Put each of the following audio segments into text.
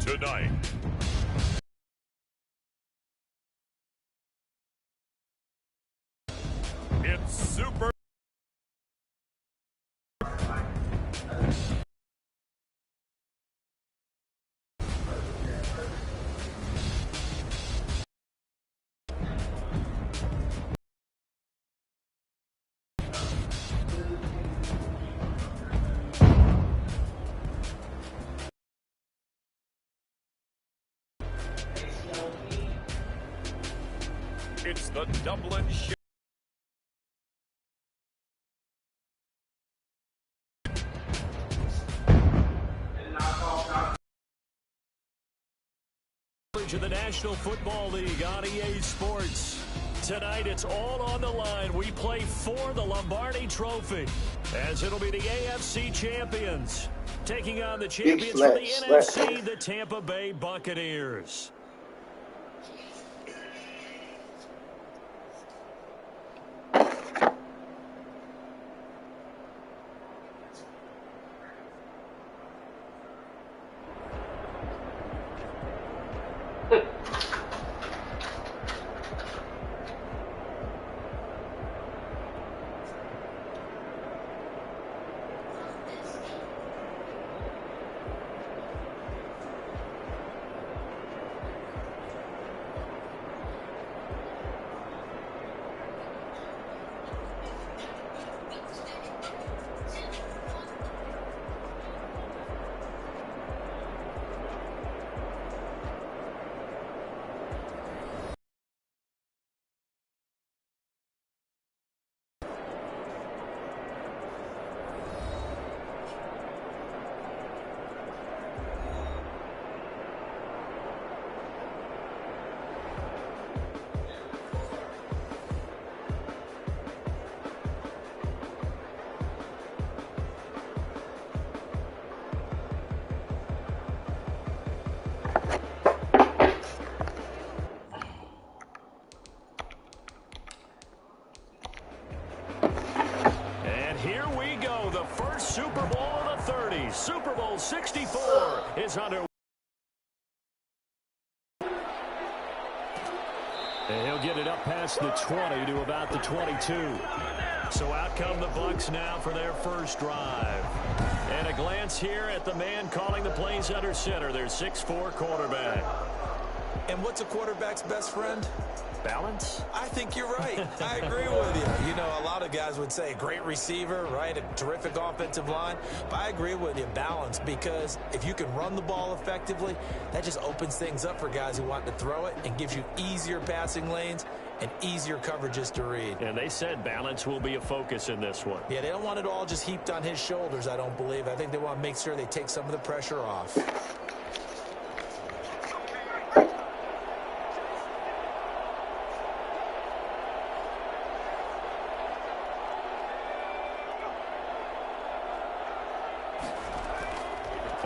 tonight. It's Super. It's the Dublin Show. Of the National Football League on EA Sports. Tonight, it's all on the line. We play for the Lombardi Trophy, as it'll be the AFC champions taking on the champions from the NFC, the Tampa Bay Buccaneers. Super Bowl of the 30s. Super Bowl 64 is under. And he'll get it up past the 20 to about the 22. So out come the Bucs now for their first drive. And a glance here at the man calling the plays under center, their 6'4" quarterback. And what's a quarterback's best friend? Balance? I think you're right. I agree with you. You know, a lot of guys would say great receiver, right? A terrific offensive line. But I agree with you, balance, because if you can run the ball effectively, that just opens things up for guys who want to throw it and gives you easier passing lanes and easier coverages to read. And they said balance will be a focus in this one. Yeah, they don't want it all just heaped on his shoulders, I don't believe. I think they want to make sure they take some of the pressure off.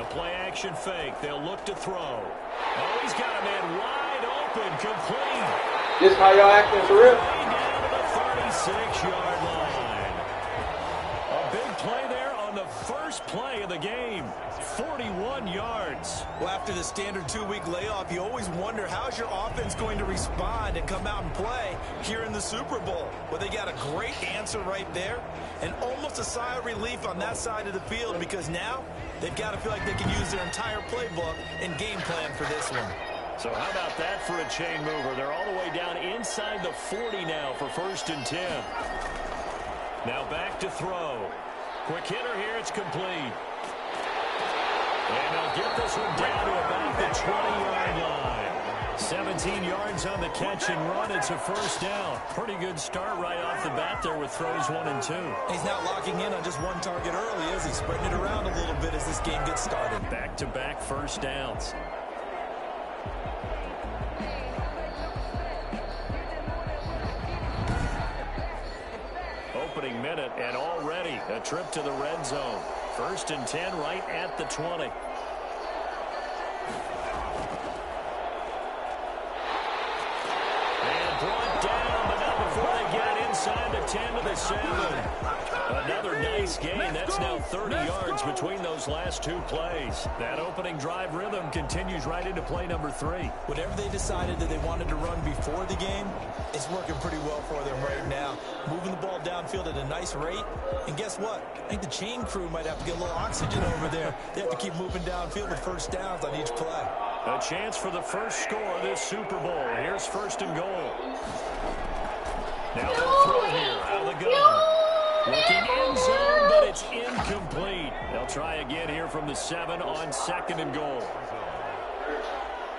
Play-action fake. They'll look to throw. Oh, he's got a man wide open, complete. This how y'all acting for real? Down to the 36-yard line. A big play there on the first play of the game. 41 yards. Well, after the standard 2-week layoff, you always wonder how's your offense going to respond and come out and play here in the Super Bowl. Well, they got a great answer right there and almost a sigh of relief on that side of the field because now they've got to feel like they can use their entire playbook and game plan for this one. So how about that for a chain mover? They're all the way down inside the 40 now for 1st and 10. Now back to throw. Quick hitter here. It's complete. And they'll get this one down to about the 20-yard line. 17 yards on the catch and run. It's a first down. Pretty good start right off the bat there with throws 1 and 2. He's not locking in on just one target early, is he? Spreading it around a little bit as this game gets started. Back-to-back first downs. Opening minute and already a trip to the red zone. 1st and 10 right at the 20. And brought down, but not before they get it inside the 10 to the 7. Another nice nice gain. That's now 30 yards between those last two plays. That opening drive rhythm continues right into play number 3. Whatever they decided that they wanted to run before the game, it's working pretty well for them right now. Moving the ball downfield at a nice rate. And guess what? I think the chain crew might have to get a little oxygen over there. They have to keep moving downfield with first downs on each play. A chance for the first score of this Super Bowl. Here's first and goal. Now they'll throw here out of the gun. Looking end zone, but it's incomplete. They'll try again here from the 7 on second and goal.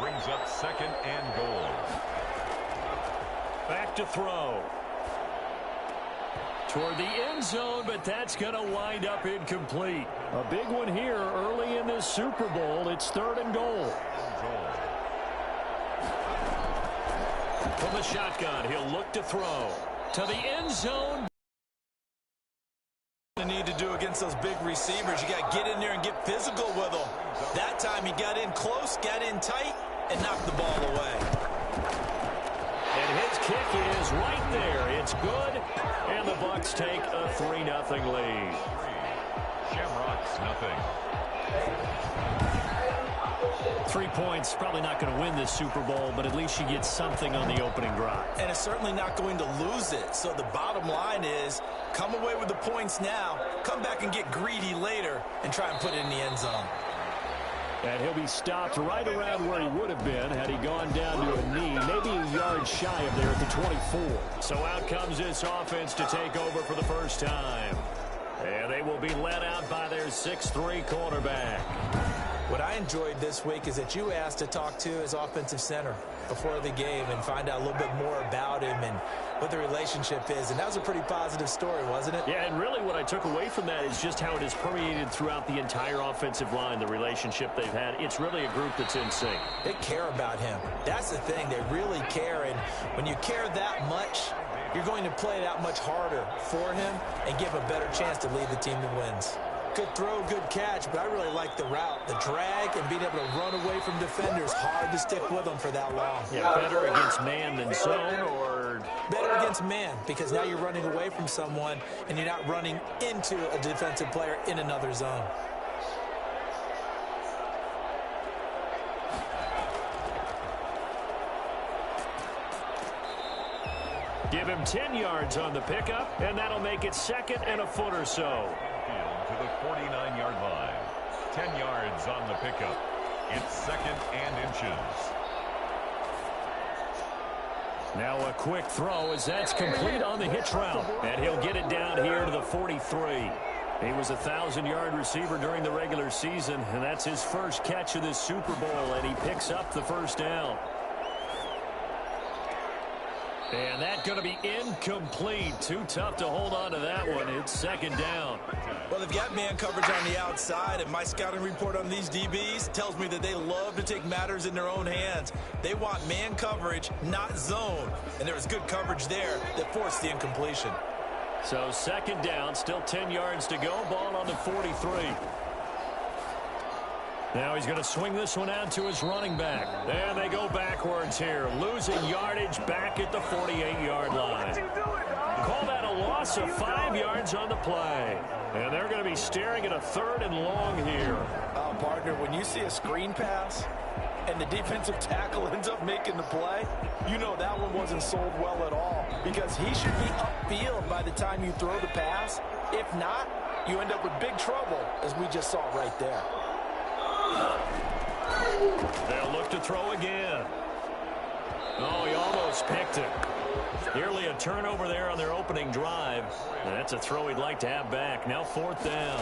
Brings up second and goal. Back to throw. Toward the end zone, but that's going to wind up incomplete. A big one here early in this Super Bowl. It's third and goal. From the shotgun, he'll look to throw. To the end zone. Need to do against those big receivers. You got to get in there and get physical with them. That time he got in close, got in tight, and knocked the ball away. And his kick is right there. It's good, and the Bucs take a 3-0 lead. Shamrocks, nothing. 3 points, probably not going to win this Super Bowl, but at least you get something on the opening drive. And it's certainly not going to lose it. So the bottom line is, come away with the points now, come back and get greedy later, and try and put it in the end zone. And he'll be stopped right around where he would have been had he gone down to a knee, maybe a yard shy of there at the 24. So out comes this offense to take over for the first time. And they will be led out by their 6'3" quarterback. What I enjoyed this week is that you asked to talk to his offensive center before the game and find out a little bit more about him and what the relationship is. And that was a pretty positive story, wasn't it? Yeah, and really what I took away from that is just how it has permeated throughout the entire offensive line, the relationship they've had. It's really a group that's in sync. They care about him. That's the thing. They really care. And when you care that much, you're going to play that much harder for him and give a better chance to lead the team that wins. Good throw, good catch, but I really like the route, the drag, and being able to run away from defenders. Hard to stick with them for that long. Yeah, better against man than zone, or? Better against man, because now you're running away from someone, and you're not running into a defensive player in another zone. Give him 10 yards on the pickup, and that'll make it second and a foot or so. To the 49-yard line. 10 yards on the pickup. It's second and inches. Now a quick throw as that's complete on the hitch route. And he'll get it down here to the 43. He was a 1,000-yard receiver during the regular season, and that's his first catch of this Super Bowl, and he picks up the first down. And that's going to be incomplete. Too tough to hold on to that one. It's second down. Well, they've got man coverage on the outside, and my scouting report on these DBs tells me that they love to take matters in their own hands. They want man coverage, not zone. And there was good coverage there that forced the incompletion. So second down, still 10 yards to go. Ball on the 43. Now he's going to swing this one out to his running back. And they go backwards here, losing yardage back at the 48-yard line. Call that a loss of 5 yards on the play. And they're going to be staring at a third and long here. Partner, when you see a screen pass and the defensive tackle ends up making the play, you know that one wasn't sold well at all, because he should be upfield by the time you throw the pass. If not, you end up with big trouble, as we just saw right there. They'll look to throw again. Oh, he almost picked it. Nearly a turnover there on their opening drive. And that's a throw he'd like to have back. Now fourth down.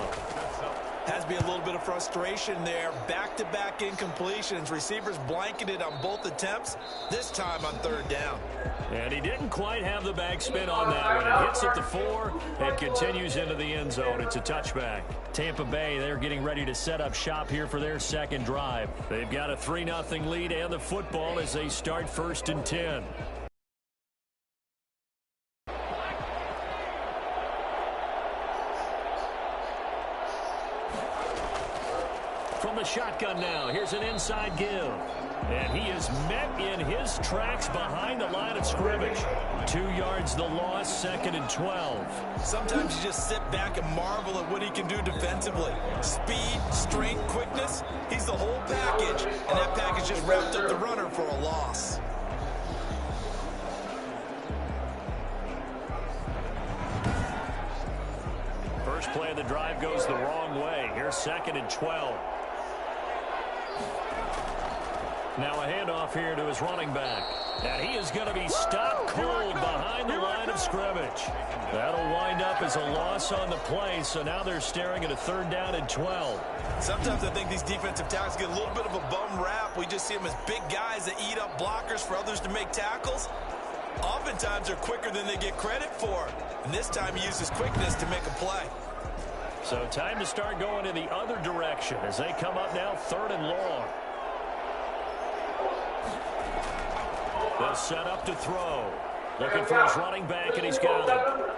Has to be a little bit of frustration there. Back-to-back incompletions. Receivers blanketed on both attempts, this time on third down. And he didn't quite have the backspin on that one. It hits at the 4 and continues into the end zone. It's a touchback. Tampa Bay, they're getting ready to set up shop here for their second drive. They've got a 3-0 lead and the football as they start first and 10. From the shotgun now, here's an inside give. And he is met in his tracks behind the line of scrimmage. 2 yards the loss, 2nd and 12. Sometimes you just sit back and marvel at what he can do defensively. Speed, strength, quickness. He's the whole package, and that package just wrapped up the runner for a loss. First play of the drive goes the wrong way. Here's 2nd and 12. Now a handoff here to his running back. And he is going to be stopped cold behind the line of scrimmage. That'll wind up as a loss on the play, so now they're staring at a 3rd down and 12. Sometimes I think these defensive tackles get a little bit of a bum rap. We just see them as big guys that eat up blockers for others to make tackles. Oftentimes they're quicker than they get credit for. And this time he uses quickness to make a play. So time to start going in the other direction as they come up now 3rd and long. They'll set up to throw. Looking for his running back, and he's got it.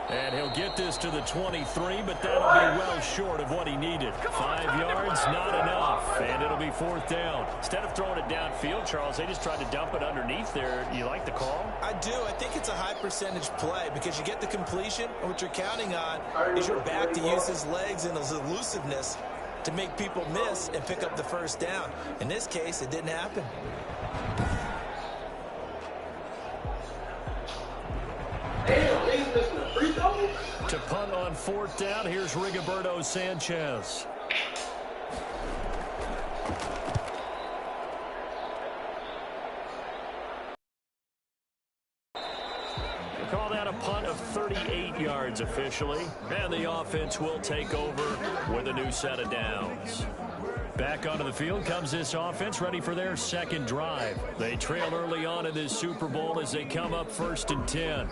And he'll get this to the 23, but that'll be well short of what he needed. 5 yards, not enough, and it'll be 4th down. Instead of throwing it downfield, Charles, they just tried to dump it underneath there. You like the call? I do. I think it's a high percentage play because you get the completion, and what you're counting on is your back to use his legs and his elusiveness to make people miss and pick up the 1st down. In this case, it didn't happen. To punt on 4th down, here's Rigoberto Sanchez. We call that a punt of 38 yards officially, and the offense will take over with a new set of downs. Back onto the field comes this offense, ready for their 2nd drive. They trail early on in this Super Bowl as they come up 1st and 10.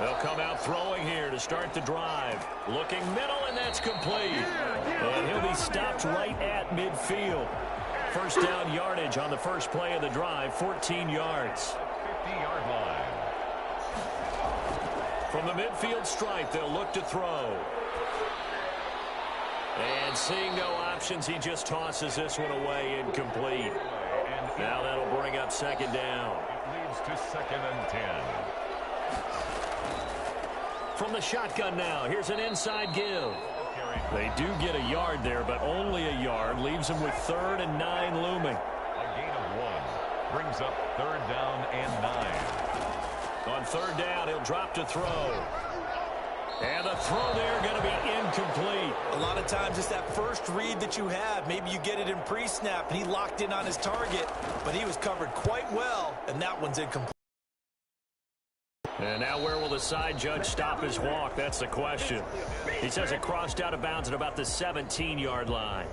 They'll come out throwing here to start the drive. Looking middle, and that's complete. And he'll be stopped right at midfield. 1st down yardage on the first play of the drive, 14 yards. 50-yard line. From the midfield stripe, they'll look to throw. And seeing no options, he just tosses this one away, incomplete. Now that'll bring up 2nd down. It leads to 2nd and 10. From the shotgun now, here's an inside give. They do get a yard there, but only a yard. Leaves them with 3rd and 9 looming. A gain of 1 brings up 3rd down and 9. On 3rd down, he'll drop to throw. And the throw there going to be incomplete. A lot of times it's that first read that you have. Maybe you get it in pre-snap, and he locked in on his target, but he was covered quite well, and that one's incomplete. And now where will the side judge stop his walk? That's the question. He says it crossed out of bounds at about the 17-yard line.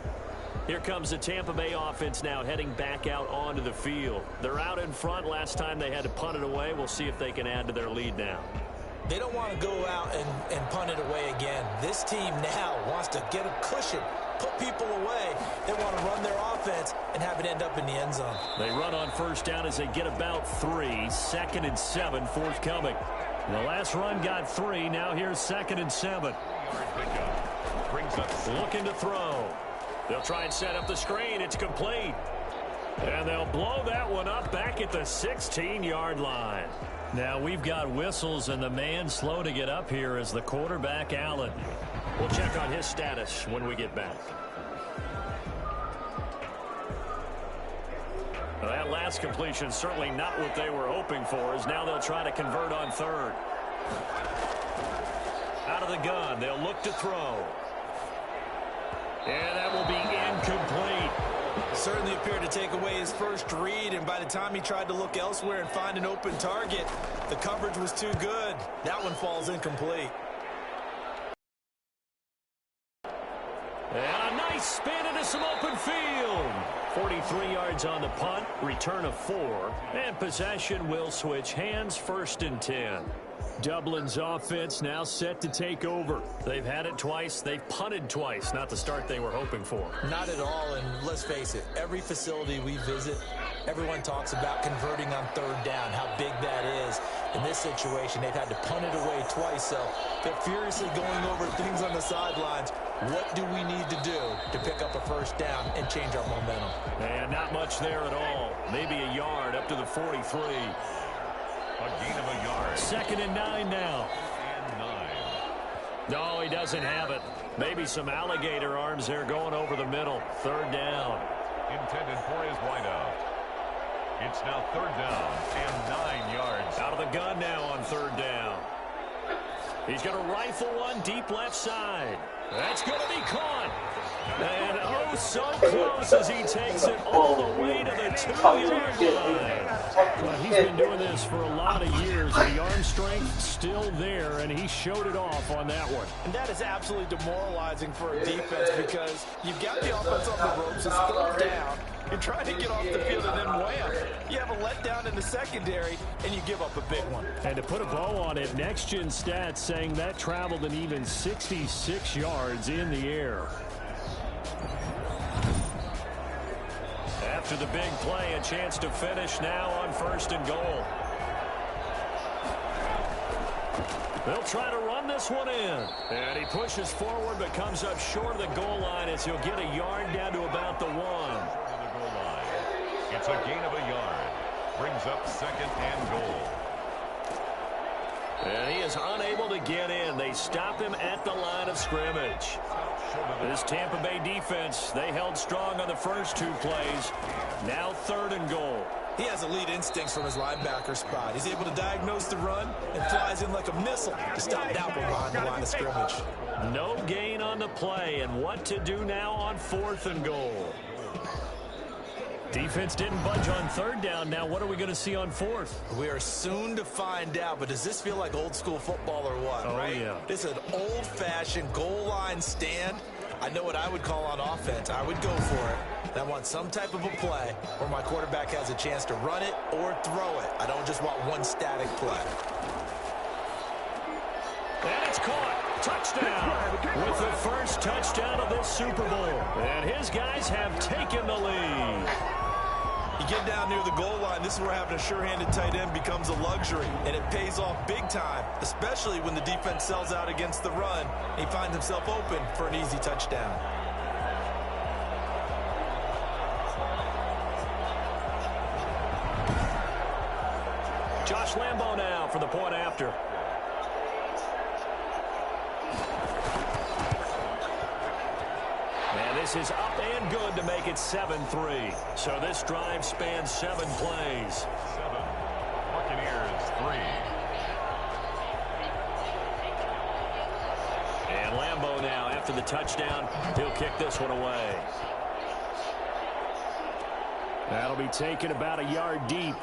Here comes the Tampa Bay offense now heading back out onto the field. They're out in front. Last time they had to punt it away. We'll see if they can add to their lead now. They don't want to go out and punt it away again. This team now wants to get a cushion, put people away. They want to run their offense and have it end up in the end zone. They run on 1st down as they get about 3. 2nd and 7 forthcoming. The last run got 3. Now here's 2nd and 7. Brings up looking to throw. They'll try and set up the screen. It's complete. And they'll blow that one up back at the 16-yard line. Now we've got whistles, and the man slow to get up here is the quarterback, Allen. We'll check on his status when we get back. Well, that last completion certainly not what they were hoping for, as now they'll try to convert on 3rd. Out of the gun, they'll look to throw. And that will be incomplete. Certainly appeared to take away his first read, and by the time he tried to look elsewhere and find an open target, the coverage was too good. That one falls incomplete. And a nice spin into some open field. 43 yards on the punt, return of 4, and possession will switch hands, 1st and 10. Dublin's offense now set to take over. They've had it twice. They've punted twice. Not the start they were hoping for. Not at all, and let's face it, every facility we visit, everyone talks about converting on third down, how big that is. In this situation, they've had to punt it away twice, so they're furiously going over things on the sidelines. What do we need to do to pick up a first down and change our momentum? And not much there at all. Maybe a yard up to the 43. A gain of a yard. 2nd and 9 now. And 9. No, he doesn't have it. Maybe some alligator arms there going over the middle. 3rd down. Intended for his wideout. It's now 3rd down and 9 yards. Out of the gun now on 3rd down. He's going to rifle one deep left side. That's going to be caught. And oh, so close as he takes it all the way to the 2-yard line. Well, he's been doing this for a lot of years. The arm strength still there, and he showed it off on that one. And that is absolutely demoralizing for a defense because you've got the offense on the ropes. It's 3rd down. You're trying to get off the field, and then wham, you have a letdown in the secondary, and you give up a big one. And to put a bow on it, Next Gen Stats saying that traveled an even 66 yards in the air. After the big play, a chance to finish now on 1st and goal. They'll try to run this one in. And he pushes forward but comes up short of the goal line as he'll get a yard down to about the 1. It's a gain of a yard. Brings up 2nd and goal. And he is unable to get in. They stop him at the line of scrimmage. This Tampa Bay defense, they held strong on the first 2 plays. Now 3rd and goal. He has elite instincts from his linebacker spot. He's able to diagnose the run and flies in like a missile to stop that one behind the line of scrimmage. No gain on the play, and what to do now on 4th and goal. Defense didn't budge on 3rd down. Now what are we going to see on 4th? We are soon to find out, but does this feel like old school football or what? Oh, right? yeah. This is an old-fashioned goal line stand. I know what I would call on offense. I would go for it. And I want some type of a play where my quarterback has a chance to run it or throw it. I don't just want one static play. And it's caught. Touchdown. With the first touchdown of this Super Bowl. And his guys have taken the lead. You get down near the goal line, this is where having a sure-handed tight end becomes a luxury, and it pays off big time, especially when the defense sells out against the run. He finds himself open for an easy touchdown. Josh Lambo now for the point after. And this is up and good to make it 7-3. So this drive spans 7 plays. 7. Buccaneers 3. And Lambo now, after the touchdown, he'll kick this one away. That'll be taken about a yard deep.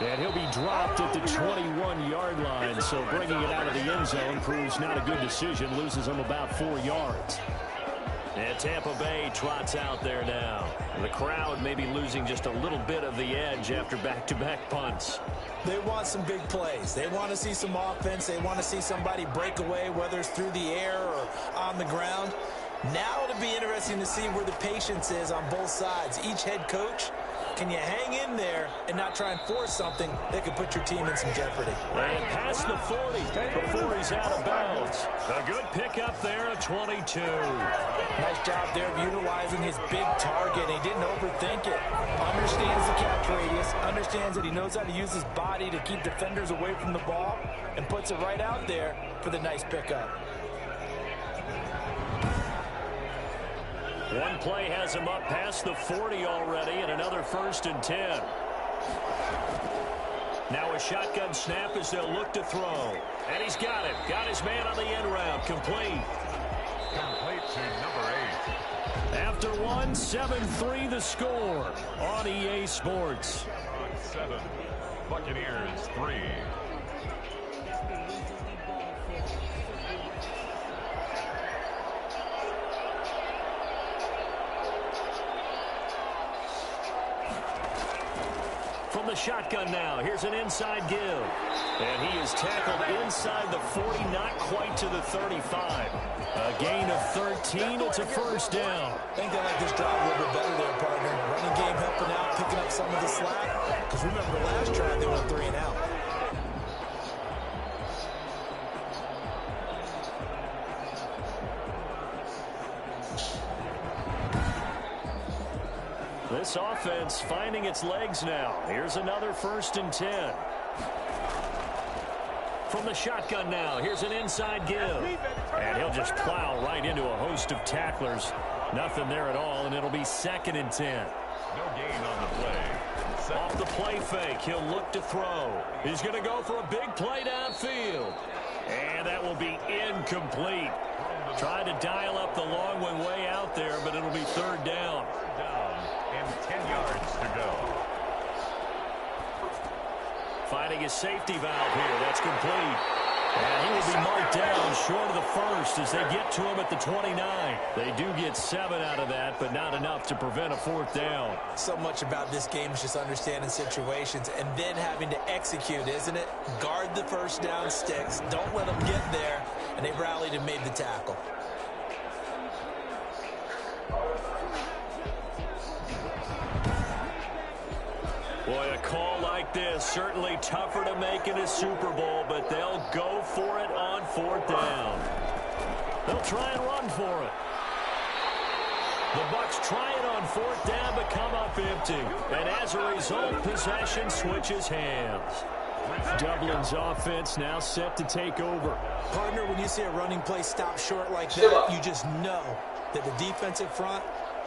And he'll be dropped at the 21-yard line, so bringing it out of the end zone proves not a good decision, loses him about 4 yards. And Tampa Bay trots out there now. The crowd may be losing just a little bit of the edge after back-to-back punts. They want some big plays. They want to see some offense. They want to see somebody break away, whether it's through the air or on the ground. Now it'll be interesting to see where the patience is on both sides. Each head coach, can you hang in there and not try and force something that could put your team in some jeopardy? And past the 40 before he's out of bounds. A good pickup there at 22. Nice job there of utilizing his big target. He didn't overthink it. Understands the catch radius. Understands that he knows how to use his body to keep defenders away from the ball. And puts it right out there for the nice pickup. One play has him up past the 40 already, and another 1st and 10. Now a shotgun snap as they'll look to throw. And he's got it. Got his man on the end route. Complete. Complete to number 8. After one, 7-3 the score on EA Sports. 7. Buccaneers 3. From the shotgun now, here's an inside give. And he is tackled inside the 40, not quite to the 35. A gain of 13, it's a first down. I think they like this drive a little bit better there, partner. Running game helping out, picking up some of the slack. Because remember the last drive, they went 3 and out. This offense finding its legs now. Here's another 1st and 10. From the shotgun now, here's an inside give. And he'll just plow right into a host of tacklers. Nothing there at all, and it'll be 2nd and 10. No gain on the play. Off the play fake, he'll look to throw. He's going to go for a big play downfield. And that will be incomplete. Tried to dial up the long one way out there, but it'll be 3rd down. And 10 yards to go. Finding his safety valve here. That's complete. And he will be marked down short of the 1st as they get to him at the 29. They do get 7 out of that, but not enough to prevent a 4th down. So much about this game is just understanding situations and then having to execute, isn't it? Guard the 1st down sticks. Don't let them get there. And they rallied and made the tackle. Boy, a call like this, certainly tougher to make in a Super Bowl, but they'll go for it on 4th down. They'll try and run for it. The Bucs try it on 4th down, but come up empty. And as a result, possession switches hands. Dublin's offense now set to take over. Partner, when you see a running play stop short like that, you just know that the defensive front,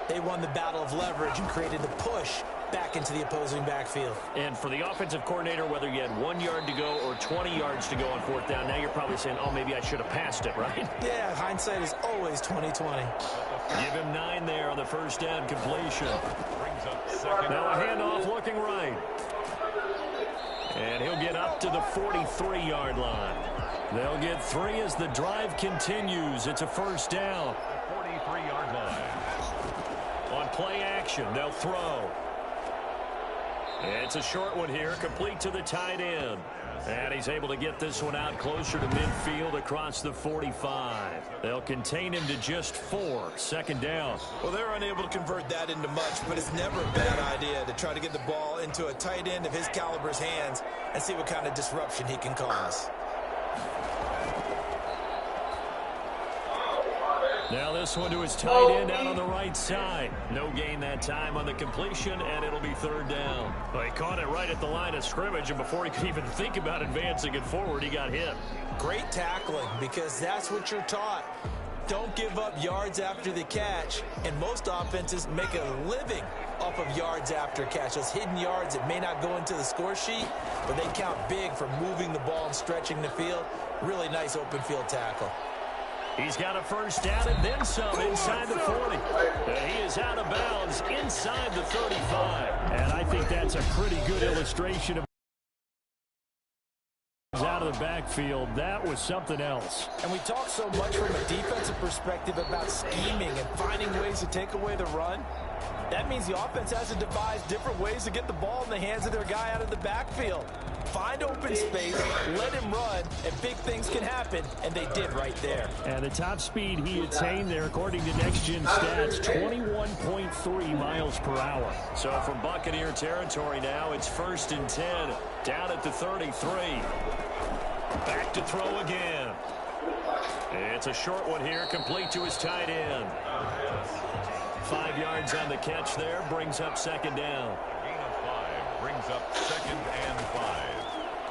they won the battle of leverage and created the push back into the opposing backfield. And for the offensive coordinator, whether you had 1 yard to go or 20 yards to go on 4th down, now you're probably saying, oh, maybe I should have passed it, right? Yeah, hindsight is always 20/20. Give him 9 there on the 1st down completion. Now a handoff looking right. And he'll get up to the 43-yard line. They'll get 3 as the drive continues. It's a 1st down. 43-yard line. On play action, they'll throw. It's a short one here, complete to the tight end. And he's able to get this one out closer to midfield across the 45. They'll contain him to just 4. 2nd down. Well, they're unable to convert that into much, but it's never a bad idea to try to get the ball into a tight end of his caliber's hands and see what kind of disruption he can cause. Now this one to his tight end out on the right side. No gain that time on the completion, and it'll be 3rd down. Well, he caught it right at the line of scrimmage, and before he could even think about advancing it forward, he got hit. Great tackling, because that's what you're taught. Don't give up yards after the catch, and most offenses make a living off of yards after catch. Those hidden yards that may not go into the score sheet, but they count big for moving the ball and stretching the field. Really nice open field tackle. He's got a 1st down and then some inside the 40. He is out of bounds inside the 35. And I think that's a pretty good illustration of out of the backfield. That was something else. And we talk so much from a defensive perspective about scheming and finding ways to take away the run. That means the offense has to devise different ways to get the ball in the hands of their guy out of the backfield. Find open space, let him run, and big things can happen, and they did right there. And the top speed he attained there, according to Next Gen Stats, 21.3 miles per hour. So from Buccaneer territory now, it's 1st and 10, down at the 33. Back to throw again. It's a short one here, complete to his tight end. 5 yards on the catch there, brings up 2nd down. Gain of 5 brings up 2nd and 5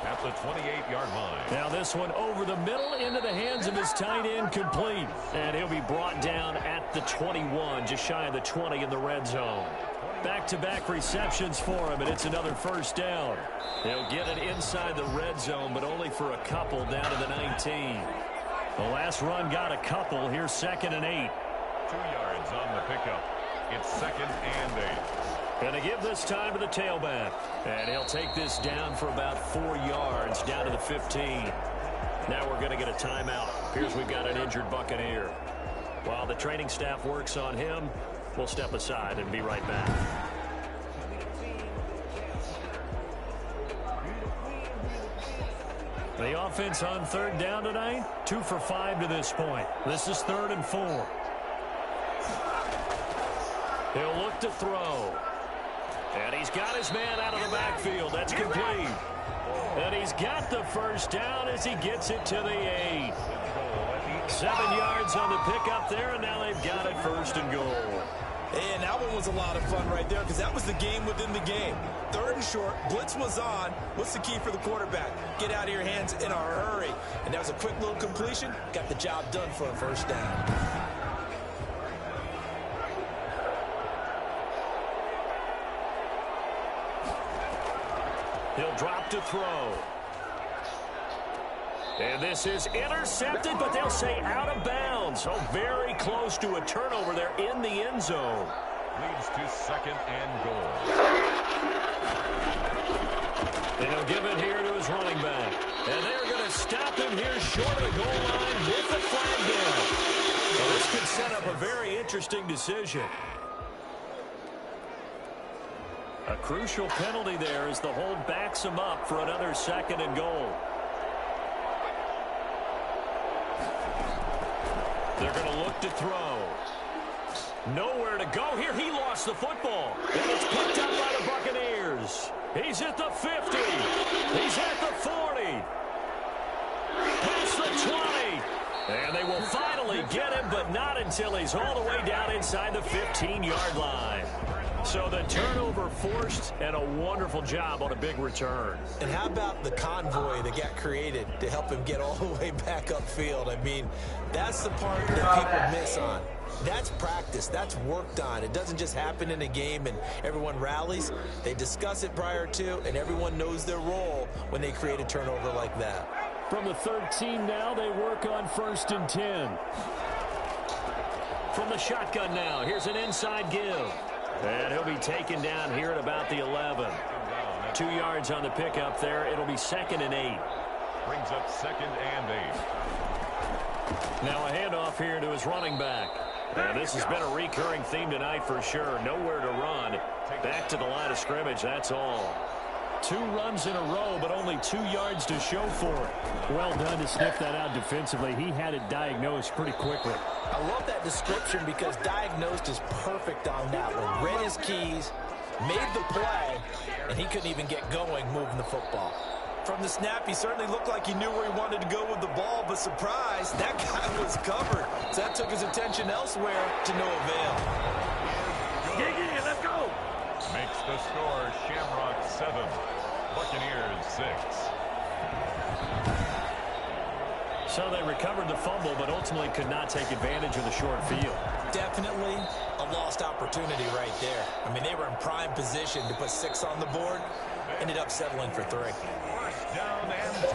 at the 28-yard line. Now this one over the middle into the hands of his tight end, complete. And he'll be brought down at the 21, just shy of the 20 in the red zone. Back-to-back receptions for him, and it's another 1st down. They'll get it inside the red zone, but only for a couple down to the 19. The last run got a couple. Here's 2nd and 8. 2 yards on the pickup. It's 2nd and 8. Going to give this time to the tailback. And he'll take this down for about 4 yards, down to the 15. Now we're going to get a timeout. Here's we've got an injured Buccaneer. While the training staff works on him, we'll step aside and be right back. The offense on third down tonight, 2 for 5 to this point. This is 3rd and 4. He'll look to throw. And he's got his man out of the backfield. That's complete. And he's got the first down as he gets it to the 8. 7 yards on the pickup there, and now they've got it 1st and goal. And that one was a lot of fun right there because that was the game within the game. 3rd and short, blitz was on. What's the key for the quarterback? Get out of your hands in a hurry. And that was a quick little completion. Got the job done for a first down. He'll drop to throw. And this is intercepted, but they'll say out of bounds. So very close to a turnover there in the end zone. Leads to 2nd and goal. And he'll give it here to his running back. And they're going to stop him here short of the goal line with the flag down. So this could set up a very interesting decision. A crucial penalty there as the hold backs him up for another 2nd and goal. They're going to look to throw. Nowhere to go here. He lost the football. And it's picked up by the Buccaneers. He's at the 50. He's at the 40. Past the 20. And they will finally get him, but not until he's all the way down inside the 15-yard line. So the turnover forced, and a wonderful job on a big return. And how about the convoy that got created to help him get all the way back upfield? I mean, that's the part that people miss on. That's practice. That's worked on. It doesn't just happen in a game and everyone rallies. They discuss it prior to, and everyone knows their role when they create a turnover like that. From the 13 now, they work on 1st and 10. From the shotgun now, here's an inside give. And he'll be taken down here at about the 11. 2 yards on the pickup there. It'll be 2nd and 8. Brings up 2nd and 8. Now a handoff here to his running back. And this has been a recurring theme tonight for sure. Nowhere to run. Back to the line of scrimmage, that's all. 2 runs in a row, but only 2 yards to show for it. Well done to sniff that out defensively. He had it diagnosed pretty quickly. I love that description because diagnosed is perfect on that one. Read his keys, made the play, and he couldn't even get going moving the football. From the snap, he certainly looked like he knew where he wanted to go with the ball, but surprise, that guy was covered. So that took his attention elsewhere to no avail. Yeah, let's go. Makes the score Shamrock 7, Buccaneers 6. So they recovered the fumble, but ultimately could not take advantage of the short field. Definitely a lost opportunity right there. I mean, they were in prime position to put 6 on the board. Ended up settling for 3. 1st down and 10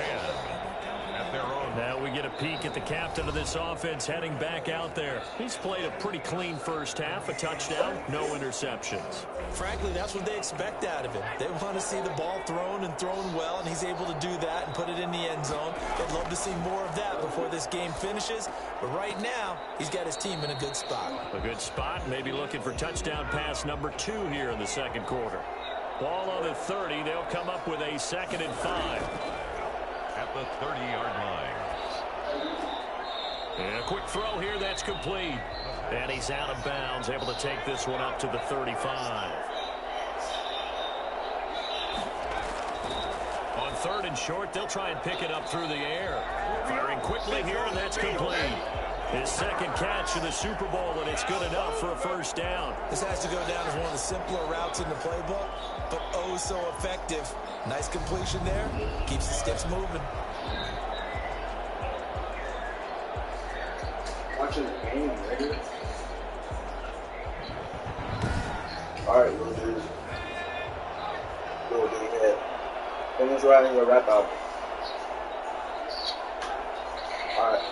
at their own. Now we get a peek at the captain of this offense heading back out there. He's played a pretty clean first half, a touchdown, no interceptions. Frankly, that's what they expect out of him. They want to see the ball thrown and thrown well, and he's able to do that and put it in the end zone. They'd love to see more of that before this game finishes. But right now, he's got his team in a good spot. A good spot, maybe looking for touchdown pass number 2 here in the 2nd quarter. Ball on the 30. They'll come up with a 2nd and 5. At the 30-yard line. And a quick throw here, that's complete. And he's out of bounds, able to take this one up to the 35. On 3rd and short, they'll try and pick it up through the air. Firing quickly here, and that's complete. His 2nd catch in the Super Bowl, and it's good enough for a first down. This has to go down as one of the simpler routes in the playbook, but oh so effective. Nice completion there. Keeps the sticks moving. Watching the game, ready? All right, losers. Go ahead. Finish writing your rap album. All right.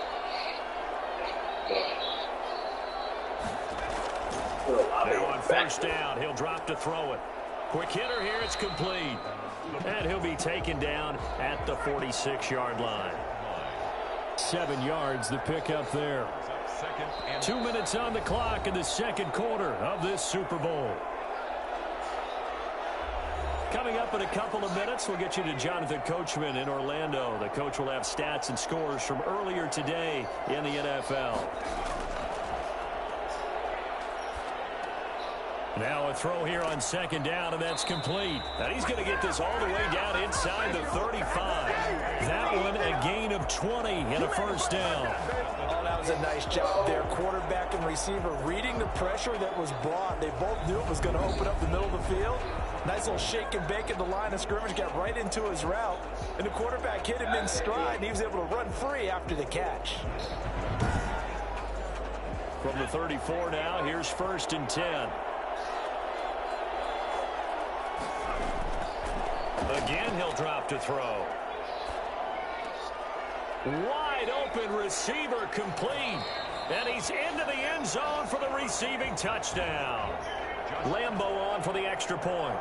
Now on 1st down, he'll drop to throw it. Quick hitter here, it's complete. And he'll be taken down at the 46-yard line. 7 yards, the pickup there. 2 minutes on the clock in the 2nd quarter of this Super Bowl. Coming up in a couple of minutes, we'll get you to Jonathan Coachman in Orlando. The coach will have stats and scores from earlier today in the NFL. Now a throw here on second down, and that's complete. And he's going to get this all the way down inside the 35. That one a gain of 20 and a first down. Oh, that was a nice job there. Quarterback and receiver reading the pressure that was brought. They both knew it was going to open up the middle of the field. Nice little shake and bake at the line of scrimmage, got right into his route. And the quarterback hit him in stride, and he was able to run free after the catch. From the 34 now, here's 1st and 10. Again, he'll drop to throw. Wide open receiver complete. And he's into the end zone for the receiving touchdown. Lambo on for the extra point.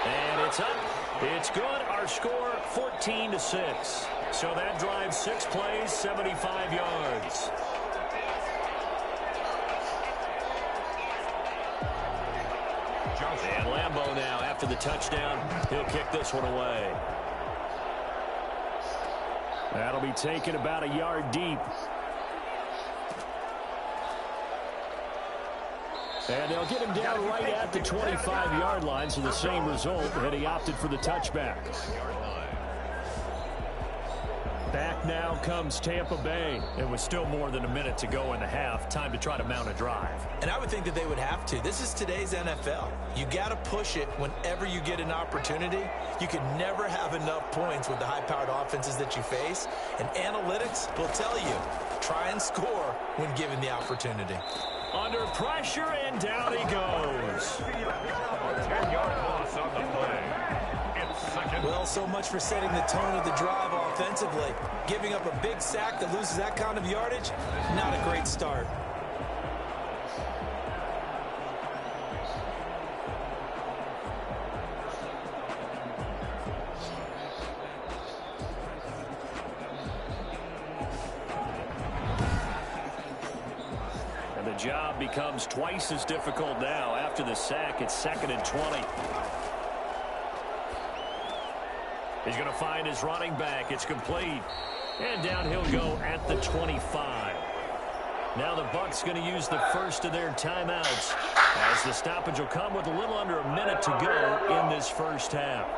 And it's up. It's good. Our score 14-6. So that drives 6 plays, 75 yards. And Lambo now, after the touchdown, he'll kick this one away. That'll be taken about a yard deep. And they'll get him down right at the 25-yard line, so the same result, and he opted for the touchback. Back now comes Tampa Bay. It was still more than a minute to go in the half. Time to try to mount a drive. And I would think that they would have to. This is today's NFL. You got to push it whenever you get an opportunity. You can never have enough points with the high-powered offenses that you face. And analytics will tell you, try and score when given the opportunity. Under pressure, and down he goes. 10-yard loss on the play. Well, so much for setting the tone of the drive offensively. Giving up a big sack that loses that kind of yardage, not a great start. And the job becomes twice as difficult now. After the sack, it's 2nd and 20. He's going to find his running back. It's complete. And down he'll go at the 25. Now the Bucs going to use the first of their timeouts, as the stoppage will come with a little under a minute to go in this first half.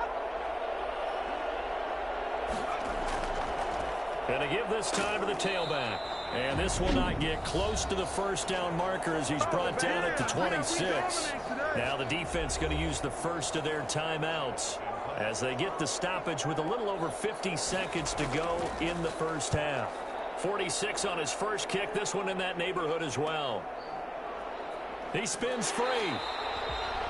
And to give this time to the tailback. And this will not get close to the first down marker as he's brought down at the 26. Now the defense going to use the first of their timeouts as they get the stoppage with a little over 50 seconds to go in the first half. 46 on his first kick. This one in that neighborhood as well. He spins free.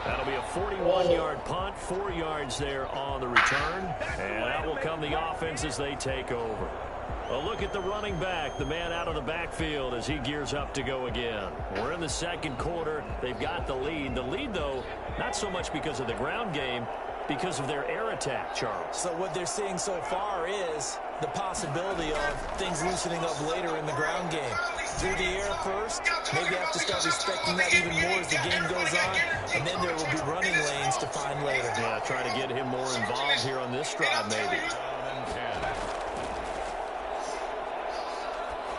That'll be a 41-yard punt, 4 yards there on the return. And out will come the offense as they take over. Well, look at the running back, the man out of the backfield as he gears up to go again. We're in the second quarter. They've got the lead. The lead, though, not so much because of the ground game, because of their air attack, Charles. So what they're seeing so far is the possibility of things loosening up later in the ground game. Through the air first, maybe have to start respecting that even more as the game goes on, and then there will be running lanes to find later. Yeah, try to get him more involved here on this drive, maybe.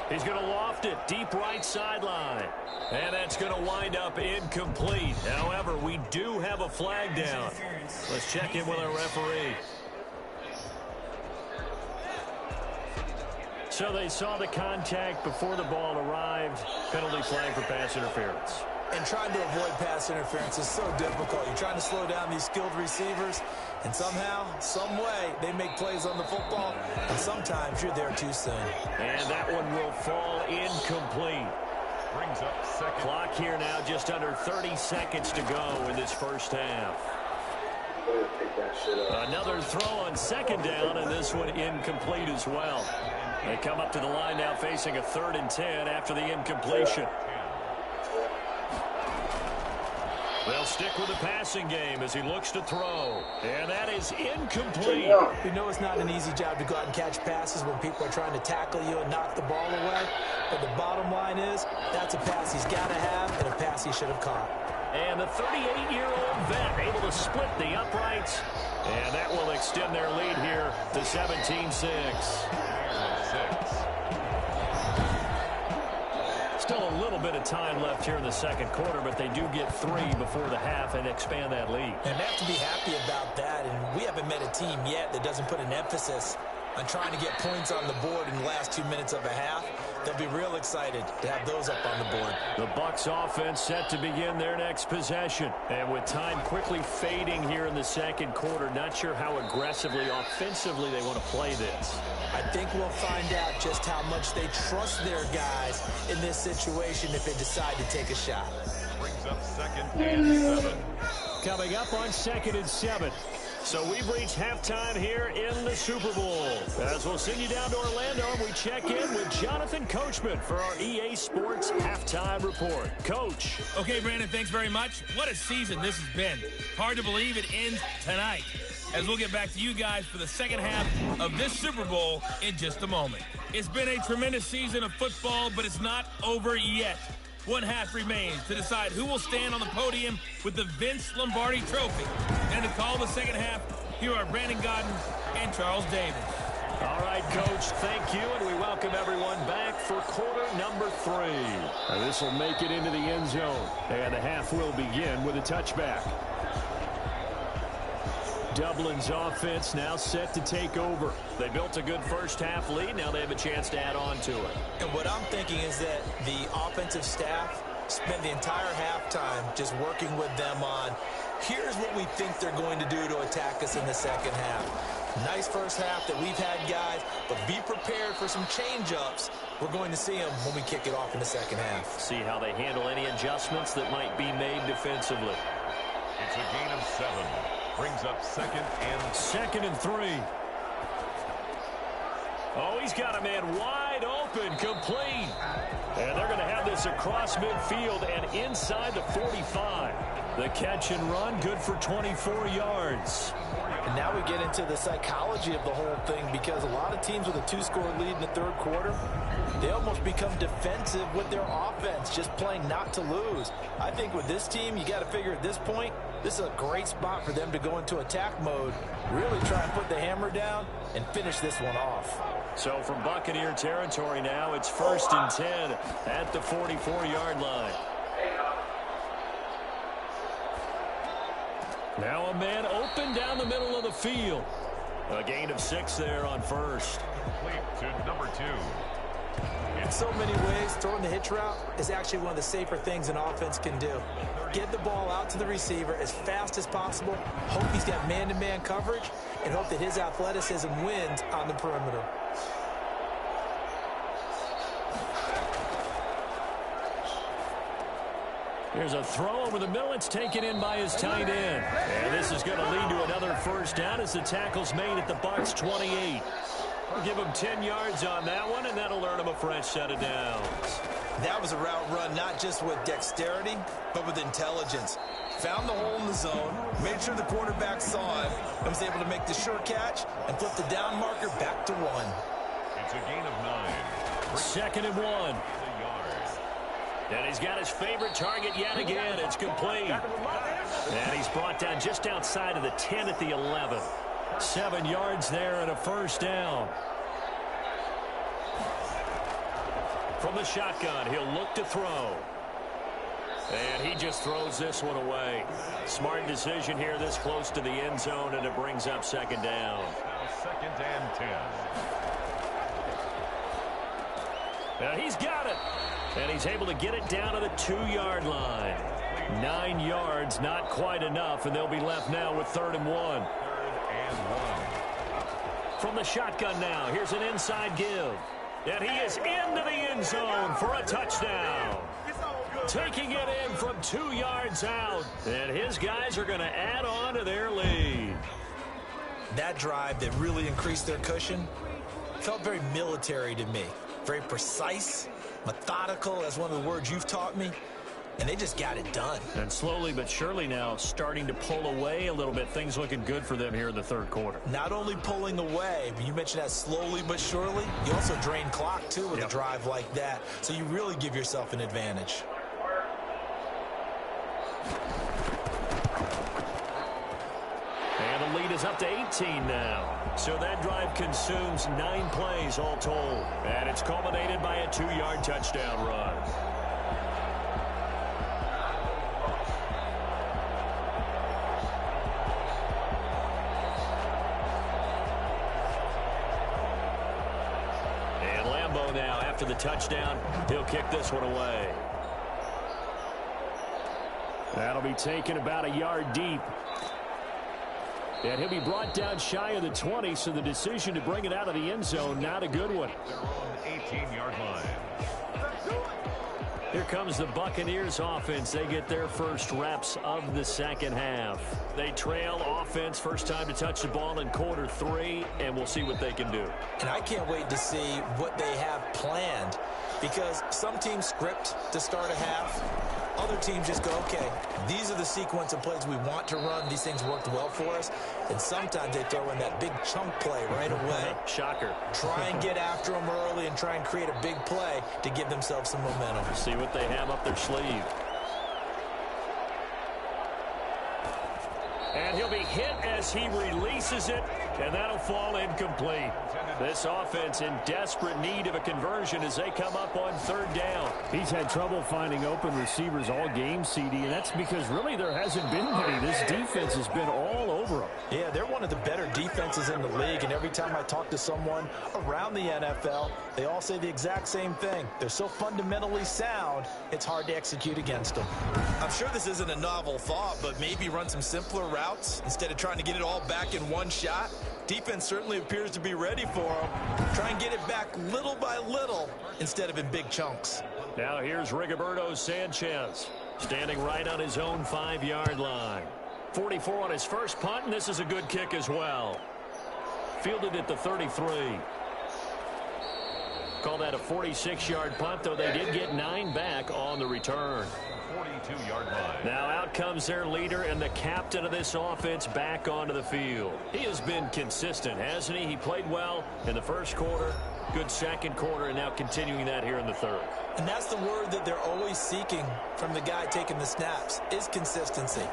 He's going to loft it deep right sideline. And that's going to wind up incomplete. However, we do have a flag down. Let's check in with our referee. So they saw the contact before the ball arrived. Penalty flag for pass interference. And trying to avoid pass interference is so difficult. You're trying to slow down these skilled receivers, and somehow, some way, they make plays on the football, and sometimes you're there too soon. And that one will fall incomplete. Brings up second. Clock here now, just under 30 seconds to go in this first half. Another throw on second down, and this one incomplete as well. They come up to the line now facing a 3rd and 10 after the incompletion. They'll stick with the passing game as he looks to throw. And that is incomplete. We know it's not an easy job to go out and catch passes when people are trying to tackle you and knock the ball away. But the bottom line is, that's a pass he's got to have and a pass he should have caught. And the 38-year-old vet able to split the uprights. And that will extend their lead here to 17-6. Still a little bit of time left here in the second quarter, but they do get 3 before the half and expand that lead. And they have to be happy about that. And we haven't met a team yet that doesn't put an emphasis on trying to get points on the board in the last 2 minutes of a half. They'll be real excited to have those up on the board. The Bucs offense set to begin their next possession. And with time quickly fading here in the second quarter, not sure how aggressively, offensively they want to play this. I think we'll find out just how much they trust their guys in this situation if they decide to take a shot. Brings up 2nd and 7. Coming up on 2nd and 7. So we've reached halftime here in the Super Bowl. As we'll send you down to Orlando, we check in with Jonathan Coachman for our EA Sports Halftime Report. Coach. Okay, Brandon, thanks very much. What a season this has been. Hard to believe it ends tonight, as we'll get back to you guys for the second half of this Super Bowl in just a moment. It's been a tremendous season of football, but it's not over yet. One half remains to decide who will stand on the podium with the Vince Lombardi Trophy. And to call the second half, here are Brandon Gaudin and Charles Davis. All right, Coach, thank you, and we welcome everyone back for quarter number 3. This will make it into the end zone, and the half will begin with a touchback. Dublin's offense now set to take over. They built a good first half lead. Now they have a chance to add on to it. And what I'm thinking is that the offensive staff spend the entire halftime just working with them on, here's what we think they're going to do to attack us in the second half. Nice first half that we've had, guys, but be prepared for some change-ups. We're going to see them when we kick it off in the second half. See how they handle any adjustments that might be made defensively. It's a gain of 7. Brings up 2nd and 3. Oh, he's got a man wide open, complete. And they're going to have this across midfield and inside the 45. The catch and run, good for 24 yards. And now we get into the psychology of the whole thing, because a lot of teams with a 2-score lead in the third quarter, they almost become defensive with their offense, just playing not to lose. I think with this team, you got to figure at this point, this is a great spot for them to go into attack mode, really try and put the hammer down and finish this one off. So from Buccaneer territory now, it's 1st and 10 at the 44-yard line. Now a man open down the middle of the field. A gain of 6 there on first. Complete to number 2. In so many ways, throwing the hitch route is actually one of the safer things an offense can do. Get the ball out to the receiver as fast as possible, hope he's got man-to-man coverage, and hope that his athleticism wins on the perimeter. Here's a throw over the middle. It's taken in by his tight end. And this is going to lead to another first down as the tackle's made at the Bucs 28. We'll give him 10 yards on that one, and that'll earn him a fresh set of downs. That was a route run not just with dexterity, but with intelligence. Found the hole in the zone, made sure the quarterback saw him, and was able to make the sure catch and flip the down marker back to 1. It's a gain of 9. 2nd and 1. And he's got his favorite target yet again. It's complete. And he's brought down just outside of the 10 at the 11. 7 yards there and a first down. From the shotgun, he'll look to throw. And he just throws this one away. Smart decision here this close to the end zone, and it brings up 2nd down. Now 2nd and 10. Now he's got it. And he's able to get it down to the 2-yard line. 9 yards, not quite enough, and they'll be left now with 3rd and 1. 3rd and 1. From the shotgun now, here's an inside give. And he is into the end zone for a touchdown. Taking it in from 2 yards out. And his guys are going to add on to their lead. That drive that really increased their cushion felt very military to me. Very precise, methodical, as one of the words you've taught me. and they just got it done. And slowly but surely now starting to pull away a little bit. Things looking good for them here in the third quarter. Not only pulling away, but you mentioned that slowly but surely, you also drain clock, too, with a drive like that. So you really give yourself an advantage. And the lead is up to 18 now. So that drive consumes 9 plays all told. And it's culminated by a 2-yard touchdown run. And Lambeau now, after the touchdown, he'll kick this one away. That'll be taken about a yard deep. And he'll be brought down shy of the 20, so the decision to bring it out of the end zone, not a good one. Their own 18-yard line. Here comes the Buccaneers offense. They get their first reps of the second half. They trail offense, first time to touch the ball in quarter 3, and we'll see what they can do. And I can't wait to see what they have planned, because some teams script to start a half. Other teams just go, okay, these are the sequence of plays we want to run. These things worked well for us. And sometimes they throw in that big chunk play right away. Shocker. Try and get after them early and try and create a big play to give themselves some momentum. See what they have up their sleeve. And he'll be hit as he releases it, and that'll fall incomplete. This offense in desperate need of a conversion as they come up on third down. He's had trouble finding open receivers all game, CD, and that's because really there hasn't been many. This defense has been all over them. Yeah, they're one of the better defenses in the league, and every time I talk to someone around the NFL, they all say the exact same thing. They're so fundamentally sound, it's hard to execute against them. I'm sure this isn't a novel thought, but maybe run some simpler routes instead of trying to get it all back in one shot. Defense certainly appears to be ready for them. Try and get it back little by little instead of in big chunks. Now here's Rigoberto Sanchez standing right on his own 5-yard line. 44 on his first punt, and this is a good kick as well. Fielded at the 33. Call that a 46-yard punt, though they did get 9 back on the return. 42-yard line. Now out comes their leader and the captain of this offense back onto the field. He has been consistent, hasn't he? He played well in the first quarter, good second quarter, and now continuing that here in the third. And that's the word that they're always seeking from the guy taking the snaps, is consistency.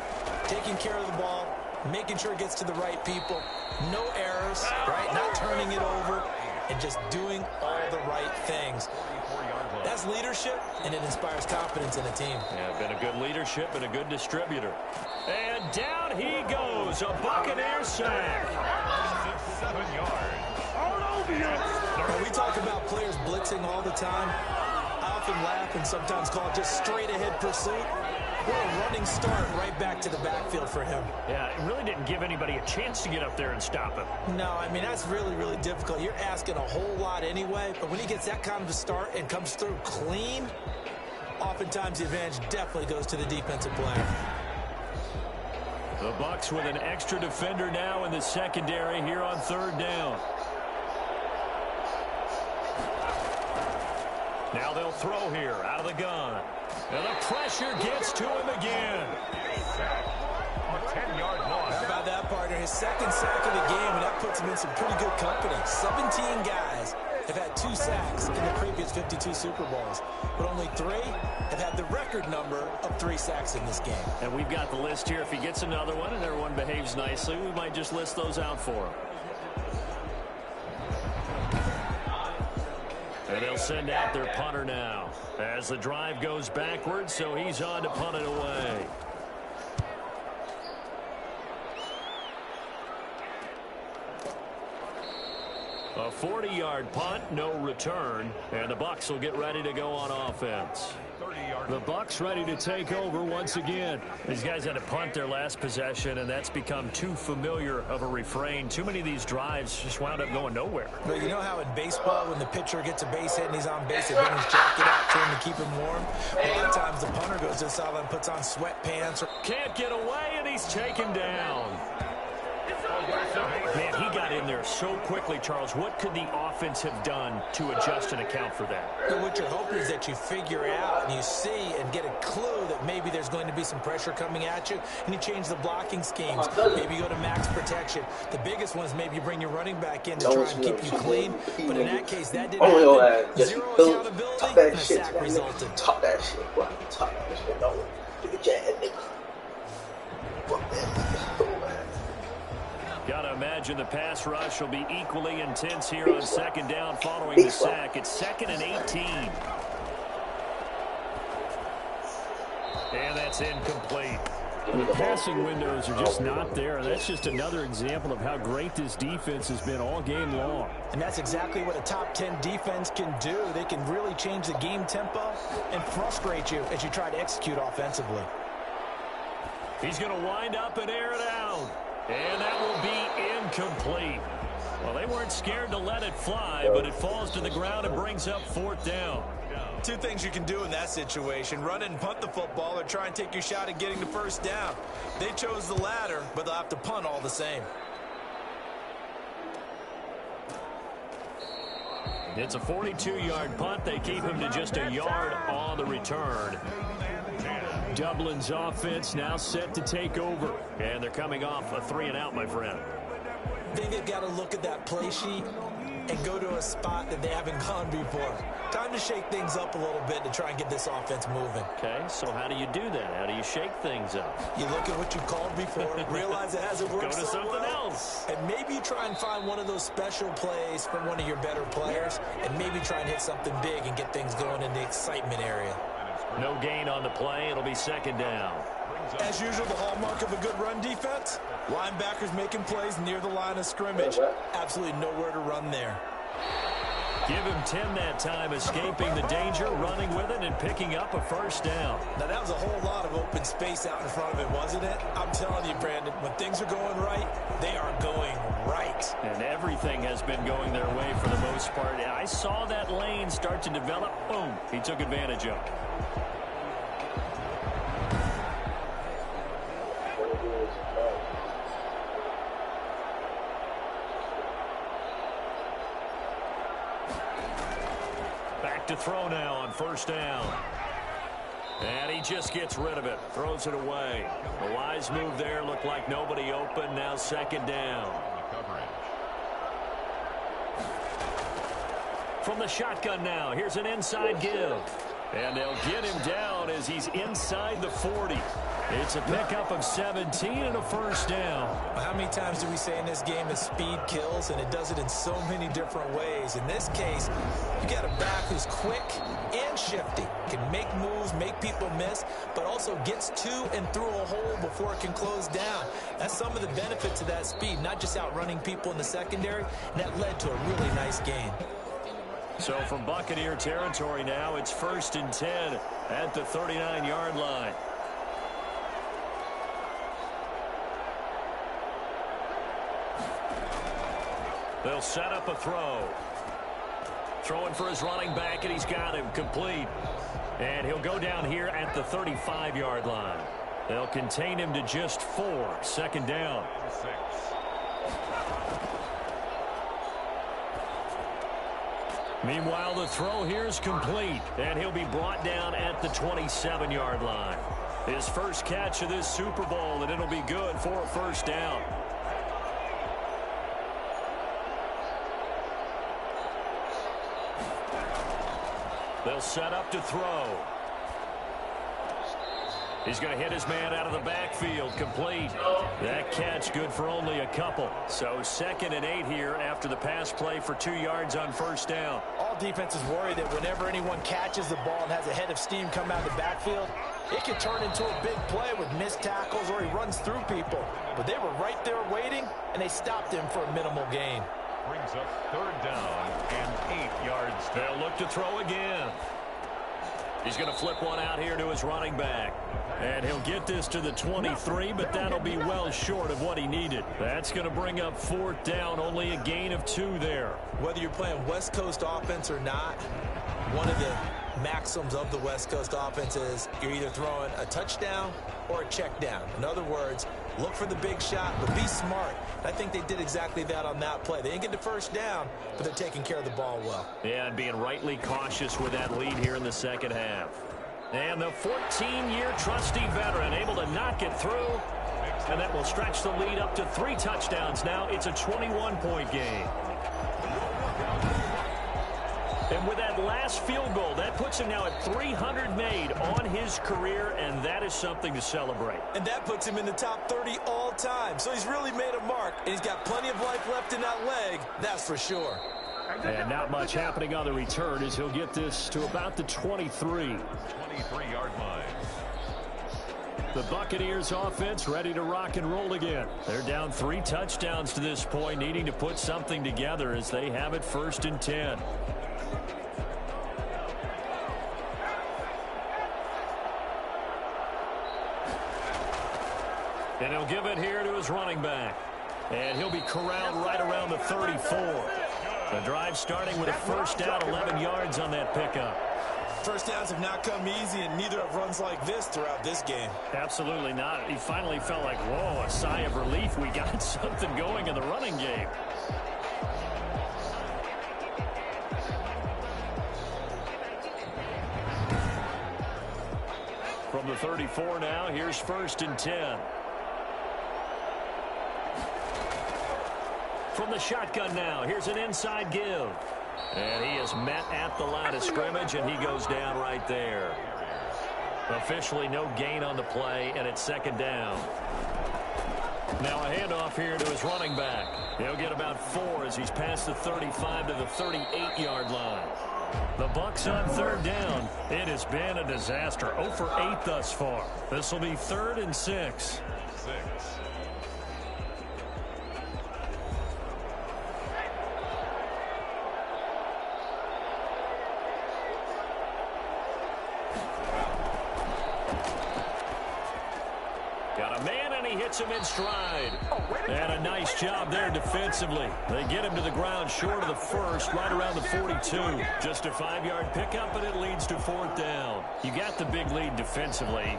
Taking care of the ball, making sure it gets to the right people, no errors, right? Not turning it over, and just doing all the right things. That's leadership, and it inspires confidence in a team. Yeah, been a good leadership and a good distributor. And down he goes, a Buccaneer sack. 7 yards. When we talk about players blitzing all the time, I often laugh and sometimes call it just straight-ahead pursuit. What a running start right back to the backfield for him. Yeah, it really didn't give anybody a chance to get up there and stop him. No, I mean, that's really, really difficult. You're asking a whole lot anyway, but when he gets that kind of a start and comes through clean, oftentimes the advantage definitely goes to the defensive player. The Bucs with an extra defender now in the secondary here on third down. Now they'll throw here out of the gun. And the pressure gets to him again. A 10-yard loss. How about that, partner? His second sack of the game, and that puts him in some pretty good company. 17 guys have had 2 sacks in the previous 52 Super Bowls, but only 3 have had the record number of 3 sacks in this game. And we've got the list here. If he gets another one and everyone behaves nicely, we might just list those out for him. And they'll send out their punter now as the drive goes backwards, so he's on to punt it away. A 40-yard punt, no return, and the Bucs will get ready to go on offense. 30-yard. The Bucs ready to take over once again. These guys had to punt their last possession, and that's become too familiar of a refrain. Too many of these drives just wound up going nowhere. But you know how in baseball, when the pitcher gets a base hit and he's on base, they bring his jacket out to him to keep him warm? A lot of times the punter goes to the sideline and puts on sweatpants. Can't get away, and he's taken down. Man, he got in there so quickly, Charles. What could the offense have done to adjust and account for that? But what you're hoping is that you figure out and you see and get a clue that maybe there's going to be some pressure coming at you, and you change the blocking schemes. Maybe you go to max protection. The biggest one is maybe you bring your running back in to try and keep you clean. But in that case, that didn't happen. Zero accountability, and a sack resulted. Talk that shit, bro. Talk that shit. No, nigga, Jad, nigga. Fuck that nigga. Gotta imagine the pass rush will be equally intense here on second down following the sack. It's 2nd and 18. And that's incomplete. The passing windows are just not there. That's just another example of how great this defense has been all game long. And that's exactly what a top 10 defense can do. They can really change the game tempo and frustrate you as you try to execute offensively. He's going to wind up and air it out. And that will be incomplete. Well, they weren't scared to let it fly, but it falls to the ground and brings up 4th down. Two things you can do in that situation: run and punt the football, or try and take your shot at getting the first down. They chose the latter, but they'll have to punt all the same. It's a 42-yard punt. They keep him to just a yard on the return. Dublin's offense now set to take over. And they're coming off a 3-and-out, my friend. I think they've got to look at that play sheet and go to a spot that they haven't gone before. Time to shake things up a little bit to try and get this offense moving. Okay, so how do you do that? How do you shake things up? You look at what you called before, realize it hasn't worked Go to so something well, else. and maybe try and find one of those special plays from one of your better players, and maybe try and hit something big and get things going in the excitement area. No gain on the play. It'll be 2nd down. As usual, the hallmark of a good run defense, linebackers making plays near the line of scrimmage. Absolutely nowhere to run there. Give him 10 that time, escaping the danger, running with it, and picking up a 1st down. Now, that was a whole lot of open space out in front of it, wasn't it? I'm telling you, Brandon, when things are going right, they are going right. And everything has been going their way for the most part. I saw that lane start to develop. Boom. He took advantage of it. Back to throw now on 1st down. And he just gets rid of it. Throws it away. A wise move there. Looked like nobody open. Now 2nd down. From the shotgun now. Here's an inside give. And they'll get him down as he's inside the 40. It's a pickup of 17 and a 1st down. How many times do we say in this game that speed kills, and it does it in so many different ways? In this case, you got a back who's quick and shifty, can make moves, make people miss, but also gets to and through a hole before it can close down. That's some of the benefits of that speed, not just outrunning people in the secondary, and that led to a really nice game. So from Buccaneer territory now, it's 1st and 10 at the 39-yard line. They'll set up a throw. Throwing for his running back, and he's got him complete. And he'll go down here at the 35-yard line. They'll contain him to just 4. 2nd down. Meanwhile, the throw here is complete, and he'll be brought down at the 27-yard line. His first catch of this Super Bowl, and it'll be good for a 1st down. They'll set up to throw. He's going to hit his man out of the backfield. Complete. That catch good for only a couple. So 2nd and 8 here after the pass play for 2 yards on 1st down. All defenses worry that whenever anyone catches the ball and has a head of steam come out of the backfield, it can turn into a big play with missed tackles or he runs through people. But they were right there waiting, and they stopped him for a minimal gain. Brings up 3rd down and 8 yards. They'll look to throw again. He's going to flip one out here to his running back. And he'll get this to the 23, but that'll be well short of what he needed. That's going to bring up 4th down, only a gain of 2 there. Whether you're playing West Coast offense or not, one of the maxims of the West Coast offense is you're either throwing a touchdown or a check down. In other words, look for the big shot, but be smart. I think they did exactly that on that play. They didn't get the first down, but they're taking care of the ball well. Yeah, and being rightly cautious with that lead here in the second half. And the 14-year trusty veteran able to knock it through. And that will stretch the lead up to 3 touchdowns. Now it's a 21-point game. And with that last field goal, that puts him now at 300 made on his career, and that is something to celebrate. And that puts him in the top 30 all time. So he's really made a mark, and he's got plenty of life left in that leg, that's for sure. And not much happening on the return as he'll get this to about the 23. 23-yard line. The Buccaneers offense ready to rock and roll again. They're down 3 touchdowns to this point, needing to put something together as they have it 1st and 10. And he'll give it here to his running back. And he'll be corralled right around the 34. The drive starting with a first down, 11 yards on that pickup. First downs have not come easy, and neither have runs like this throughout this game. Absolutely not. He finally felt like, whoa, a sigh of relief. We got something going in the running game. From the 34 now, here's 1st and 10. From the shotgun now, here's an inside give. And he is met at the line of scrimmage, and he goes down right there. Officially no gain on the play, and it's 2nd down. Now a handoff here to his running back. He'll get about 4 as he's past the 35 to the 38-yard line. The Bucs on 3rd down. It has been a disaster. 0 for 8 thus far. This will be 3rd and 6. Got a man, and he hits him in stride. And a nice job there defensively. They get him to the ground short of the 1st, right around the 42. Just a 5-yard pickup, and it leads to 4th down. You got the big lead defensively.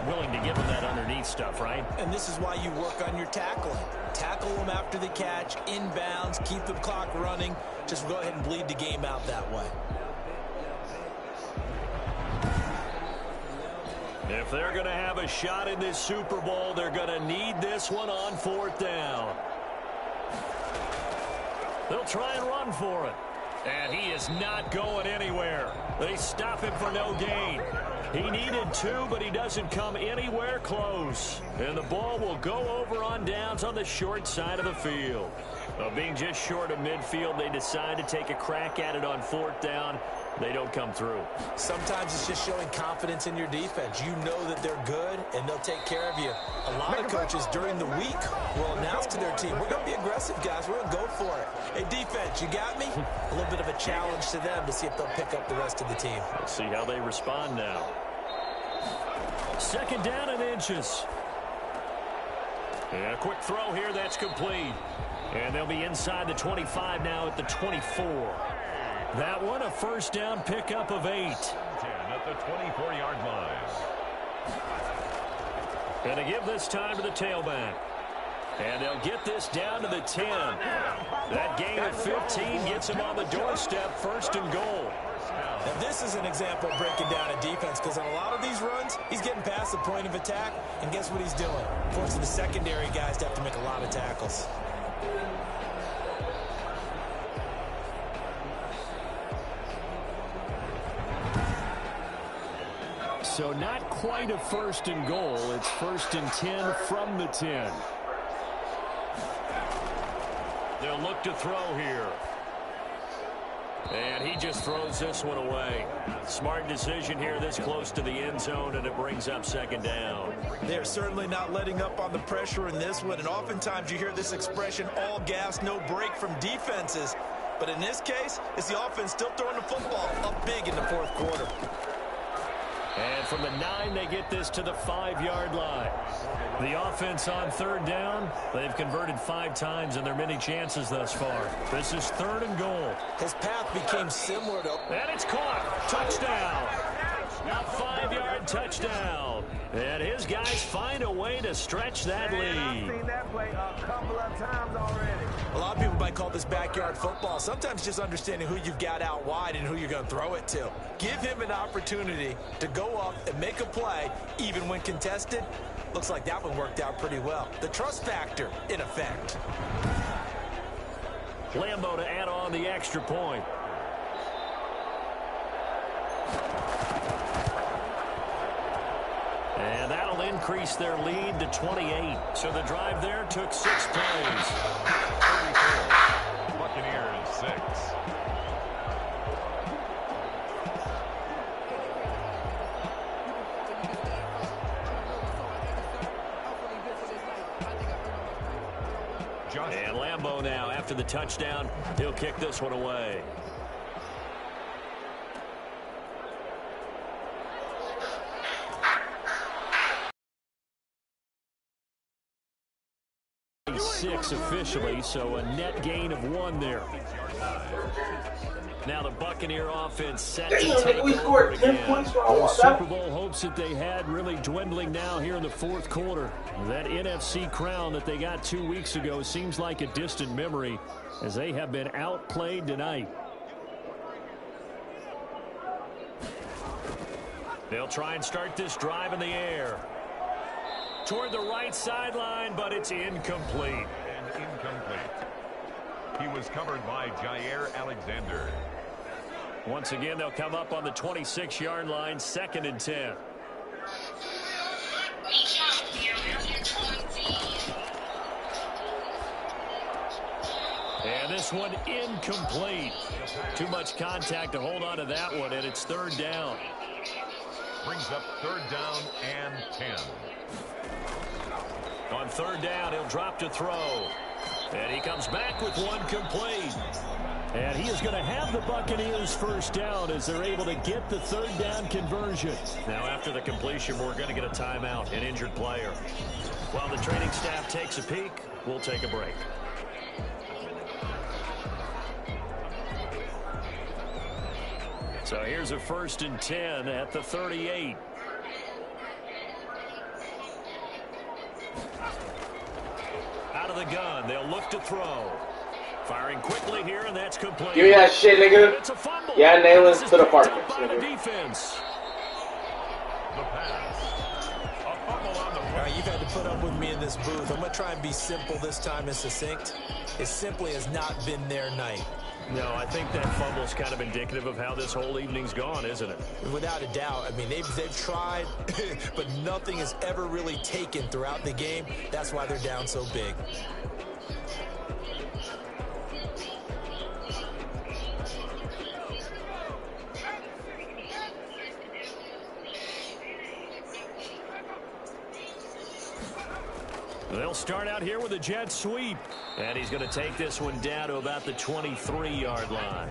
Willing to give him that underneath stuff, right? And this is why you work on your tackling. Tackle them after the catch, inbounds, keep the clock running. Just go ahead and bleed the game out that way. If they're going to have a shot in this Super Bowl, they're going to need this one on 4th down. They'll try and run for it. And he is not going anywhere. They stop him for no gain. He needed 2, but he doesn't come anywhere close. And the ball will go over on downs on the short side of the field. Being just short of midfield, they decide to take a crack at it on 4th down. They don't come through. Sometimes it's just showing confidence in your defense. You know that they're good, and they'll take care of you. A lot of coaches during the week will announce to their team, we're going to be aggressive, guys. We're going to go for it. Hey, defense, you got me? A little bit of a challenge to them to see if they'll pick up the rest of the team. Let's see how they respond now. 2nd down and inches. And a quick throw here, that's complete. And they'll be inside the 25 now at the 24. That one, a 1st down pickup of 8. 10 at the 24-yard line. And to give this time to the tailback. And they'll get this down to the 10. That gain of 15 gets him on the doorstep, 1st and goal. Now, this is an example of breaking down a defense, because on a lot of these runs, he's getting past the point of attack, and guess what he's doing? Forcing the secondary guys to have to make a lot of tackles. So not quite a 1st and goal. It's 1st and 10 from the 10. They'll look to throw here. And he just throws this one away. Smart decision here this close to the end zone, and it brings up 2nd down. They're certainly not letting up on the pressure in this one, and oftentimes you hear this expression, all gas, no break from defenses. But in this case, it's the offense still throwing the football up big in the 4th quarter. And from the 9, they get this to the 5-yard line. The offense on third down, they've converted 5 times in their many chances thus far. This is 3rd and goal. His path became similar to... And it's caught. Touchdown. A 5-yard touchdown. And his guys find a way to stretch that lead. I've seen that play a couple of times already. A lot of people might call this backyard football. Sometimes just understanding who you've got out wide and who you're going to throw it to. Give him an opportunity to go up and make a play, even when contested. Looks like that one worked out pretty well. The trust factor, in effect. Lambo to add on the extra point. And that'll increase their lead to 28. So the drive there took 6 plays. 34. Buccaneers 6. And Lambo now, after the touchdown, he'll kick this one away. Six officially, so a net gain of 1 there. Now the Buccaneer offense set to take we over scored 10 again. points for all The of Super that. Bowl hopes that they had really dwindling now here in the 4th quarter. That NFC crown that they got 2 weeks ago seems like a distant memory as they have been outplayed tonight. They'll try and start this drive in the air. Toward the right sideline, but it's incomplete. And incomplete. He was covered by Jair Alexander. Once again, they'll come up on the 26-yard line, 2nd and 10. And this one incomplete. Too much contact to hold on to that one, and it's 3rd down. Brings up 3rd down and 10. On 3rd down, he'll drop to throw. And he comes back with one complete. And he is going to have the Buccaneers 1st down as they're able to get the 3rd down conversion. Now, after the completion, we're going to get a timeout, an injured player. While the training staff takes a peek, we'll take a break. So here's a 1st and 10 at the 38. Out of the gun, they'll look to throw. Firing quickly here, and that's complete. Give me that shit, nigga. It's a fumble. Yeah, nail it This is to the picked up Parkers, by the nigga. defense. The pass. A fumble on the All right, you've had to put up with me in this booth. I'm going to try and be simple this time and succinct. It simply has not been their night. No, I think that fumble's kind of indicative of how this whole evening's gone, isn't it? Without a doubt. I mean, they've tried, but nothing is ever really taken throughout the game. That's why they're down so big. They'll start out here with a jet sweep. And he's going to take this one down to about the 23-yard line.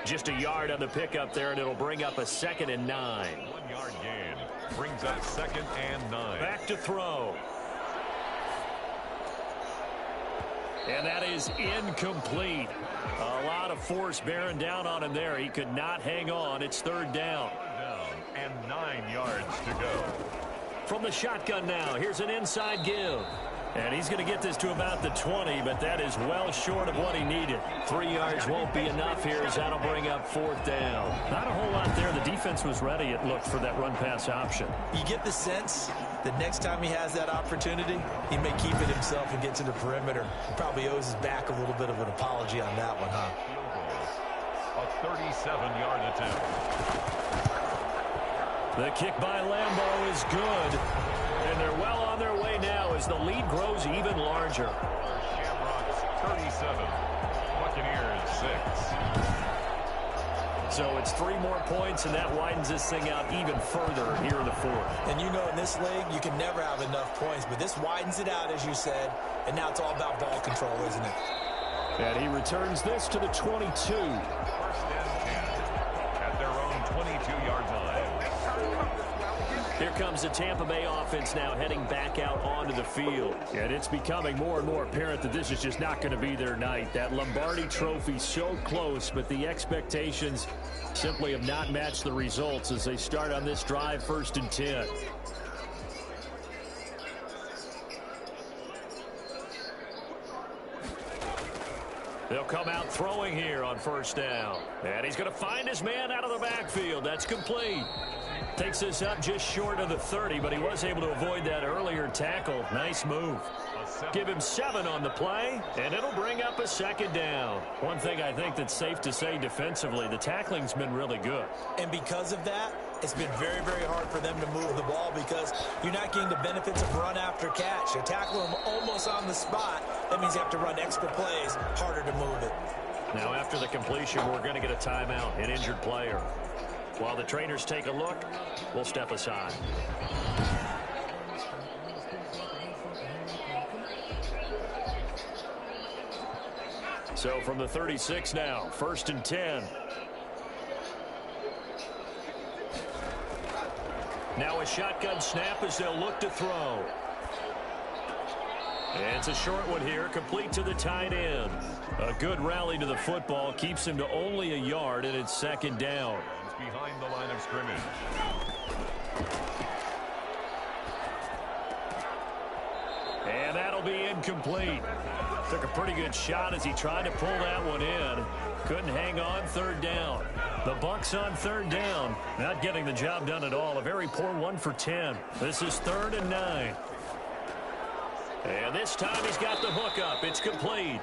Just a yard on the pickup there, and it'll bring up a 2nd and 9. 1-yard gain. Brings up 2nd and 9. Back to throw. And that is incomplete. A lot of force bearing down on him there. He could not hang on. It's 3rd down. Down and 9 yards to go. From the shotgun now, here's an inside give. And he's going to get this to about the 20, but that is well short of what he needed. 3 yards won't be enough here as that'll bring up 4th down. Not a whole lot there. The defense was ready, it looked, for that run-pass option. You get the sense that next time he has that opportunity, he may keep it himself and get to the perimeter. Probably owes his back a little bit of an apology on that one, huh? A 37-yard attempt. The kick by Lambo is good. And they're well on their way now as the lead grows even larger. Shamrocks 37. Buccaneers 6. So it's 3 more points, and that widens this thing out even further here in the 4th. And you know in this league, you can never have enough points, but this widens it out, as you said, and now it's all about ball control, isn't it? And he returns this to the 22. 1st and 10 at their own 22-yard line. comes the Tampa Bay offense now heading back out onto the field. And it's becoming more and more apparent that this is just not going to be their night. That Lombardi Trophy so close, but the expectations simply have not matched the results as they start on this drive, 1st and 10. They'll come out throwing here on 1st down. And he's going to find his man out of the backfield. That's complete. Takes this up just short of the 30, but he was able to avoid that earlier tackle. Nice move. Give him 7 on the play, and it'll bring up a 2nd down. One thing I think that's safe to say defensively, the tackling's been really good. And because of that, it's been very, very hard for them to move the ball because you're not getting the benefits of run after catch. You're tackling them almost on the spot. That means you have to run extra plays, harder to move it. Now after the completion, we're going to get a timeout, an injured player. While the trainers take a look, we'll step aside. So from the 36 now, 1st and 10. Now a shotgun snap as they'll look to throw. And it's a short one here, complete to the tight end. A good rally to the football keeps him to only a yard, and it's 2nd down. Behind the line of scrimmage. And that'll be incomplete. Took a pretty good shot as he tried to pull that one in. Couldn't hang on, 3rd down. The Bucs on 3rd down. Not getting the job done at all. A very poor 1 for 10. This is 3rd and 9. And this time he's got the hook up. It's complete.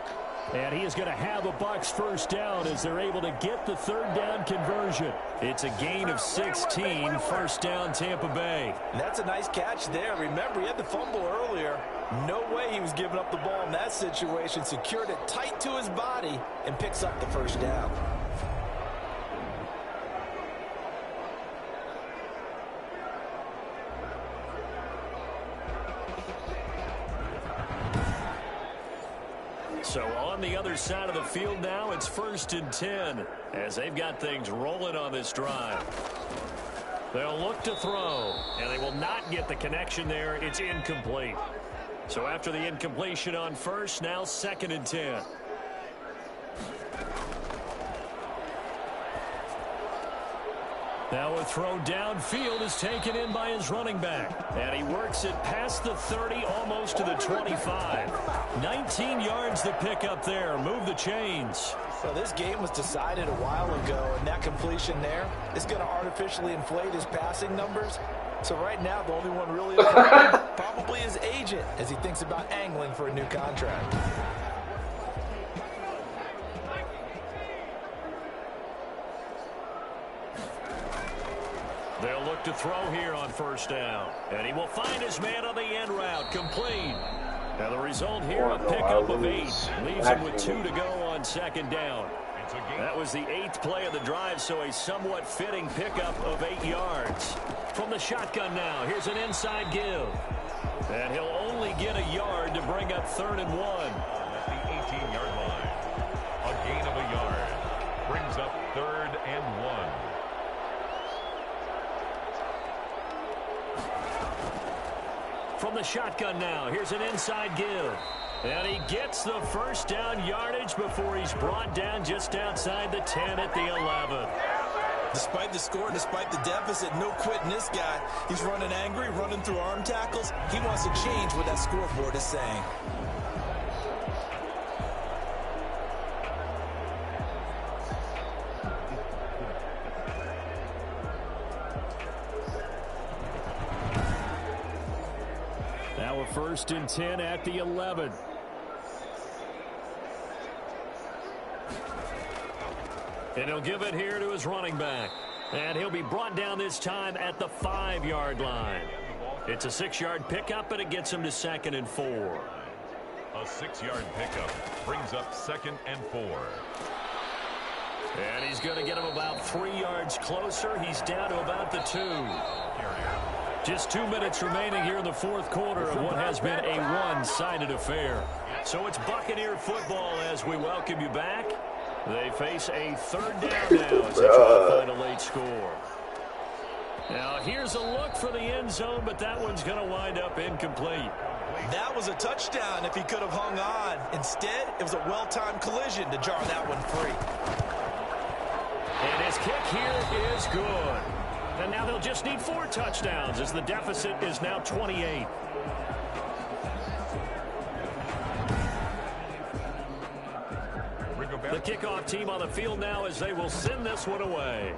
And he is going to have a Bucs 1st down as they're able to get the 3rd down conversion. It's a gain of 16, 1st down Tampa Bay. That's a nice catch there. Remember, he had the fumble earlier. No way he was giving up the ball in that situation. Secured it tight to his body and picks up the 1st down. So on the other side of the field now, it's 1st and 10 as they've got things rolling on this drive. They'll look to throw, and they will not get the connection there. It's incomplete. So after the incompletion on 1st, now 2nd and 10. Now a throw downfield is taken in by his running back. And he works it past the 30, almost to the 25. 19 yards to pick up there. Move the chains. So this game was decided a while ago, and that completion there is going to artificially inflate his passing numbers. So right now, the only one really probably his agent as he thinks about angling for a new contract. They'll look to throw here on 1st down. And he will find his man on the end route. Complete. Now the result here, a pickup of 8. Leaves him with 2 to go on 2nd down. That was the 8th play of the drive, so a somewhat fitting pickup of 8 yards. From the shotgun now, here's an inside give. And he'll only get a yard to bring up 3rd and 1. At the 18-yard line. A gain of a yard. Brings up 3rd and 1. From the shotgun now, here's an inside give. And he gets the 1st down yardage before he's brought down just outside the 10 at the 11. Despite the score, despite the deficit, no quitting this guy. He's running angry, running through arm tackles. He wants to change what that scoreboard is saying. Now a 1st and 10 at the 11. And he'll give it here to his running back. And he'll be brought down this time at the 5-yard line. It's a 6-yard pickup, and it gets him to 2nd and 4. A 6-yard pickup brings up 2nd and 4. And he's going to get him about 3 yards closer. He's down to about the 2. Just 2 minutes remaining here in the 4th quarter of what has been a one-sided affair. So it's Buccaneer football as we welcome you back. They face a 3rd down now as they try to find a late score. Now here's a look for the end zone, but that one's going to wind up incomplete. That was a touchdown if he could have hung on. Instead, it was a well-timed collision to jar that one free. And his kick here is good. And now they'll just need 4 touchdowns as the deficit is now 28. The kickoff team on the field now as they will send this one away.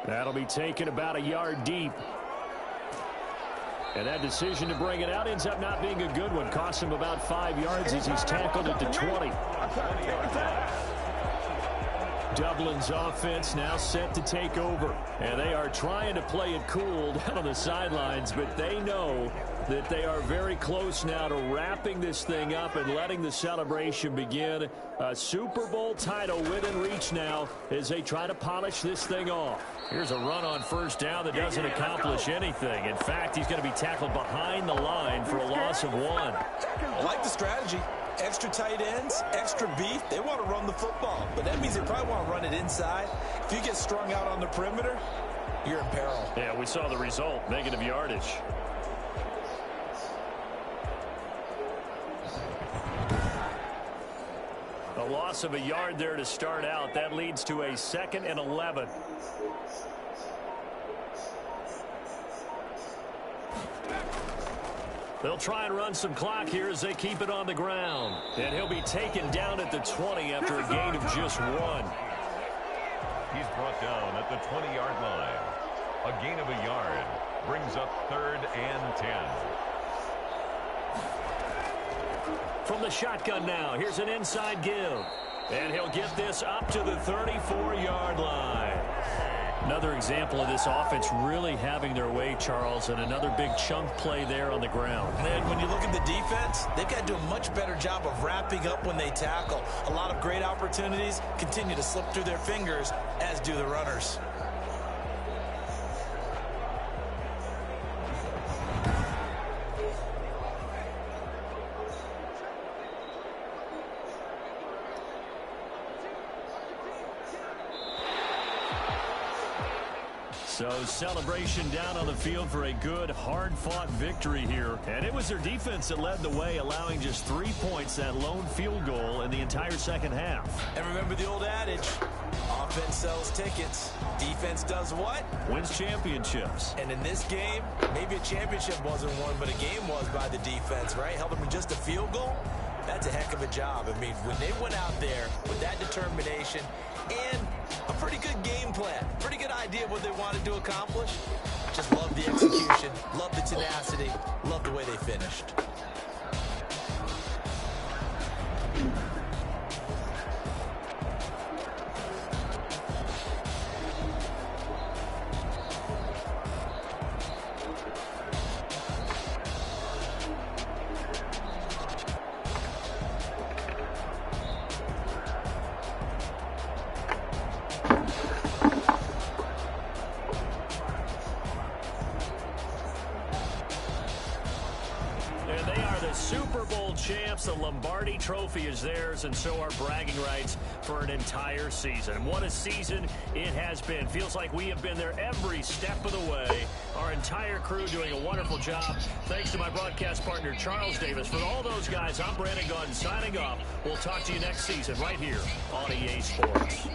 That'll be taken about a yard deep. And that decision to bring it out ends up not being a good one. Costs him about 5 yards as he's tackled at the 20. Dublin's offense now set to take over. And they are trying to play it cool down on the sidelines, but they know that they are very close now to wrapping this thing up and letting the celebration begin. A Super Bowl title within reach now as they try to polish this thing off. Here's a run on first down that doesn't accomplish anything. In fact, he's going to be tackled behind the line for a loss of 1. I like the strategy. Extra tight ends, extra beef. They want to run the football, but that means they probably want to run it inside. If you get strung out on the perimeter, you're in peril. Yeah, we saw the result. Negative yardage. A loss of a yard there to start out. That leads to a 2nd and 11. They'll try and run some clock here as they keep it on the ground. And he'll be taken down at the 20 after a gain of just 1. He's brought down at the 20-yard line. A gain of a yard brings up 3rd and 10. From the shotgun now, here's an inside give. And he'll get this up to the 34-yard line. Another example of this offense really having their way, Charles, and another big chunk play there on the ground. And when you look at the defense, they've got to do a much better job of wrapping up when they tackle. A lot of great opportunities continue to slip through their fingers, as do the runners. So celebration down on the field for a good, hard-fought victory here. And it was their defense that led the way, allowing just 3 points, that lone field goal in the entire second half. And remember the old adage, offense sells tickets. Defense does what? Wins championships. And in this game, maybe a championship wasn't won, but a game was by the defense, right? Held them to just a field goal. That's a heck of a job. I mean, when they went out there with that determination and a pretty good game plan, pretty good idea of what they wanted to accomplish, just love the execution, love the tenacity, love the way they finished. Super Bowl champs. The Lombardi Trophy is theirs, and so are bragging rights for an entire season. What a season it has been. Feels like we have been there every step of the way. Our entire crew doing a wonderful job. Thanks to my broadcast partner, Charles Davis. For all those guys, I'm Brandon Gaudin signing off. We'll talk to you next season right here on EA Sports.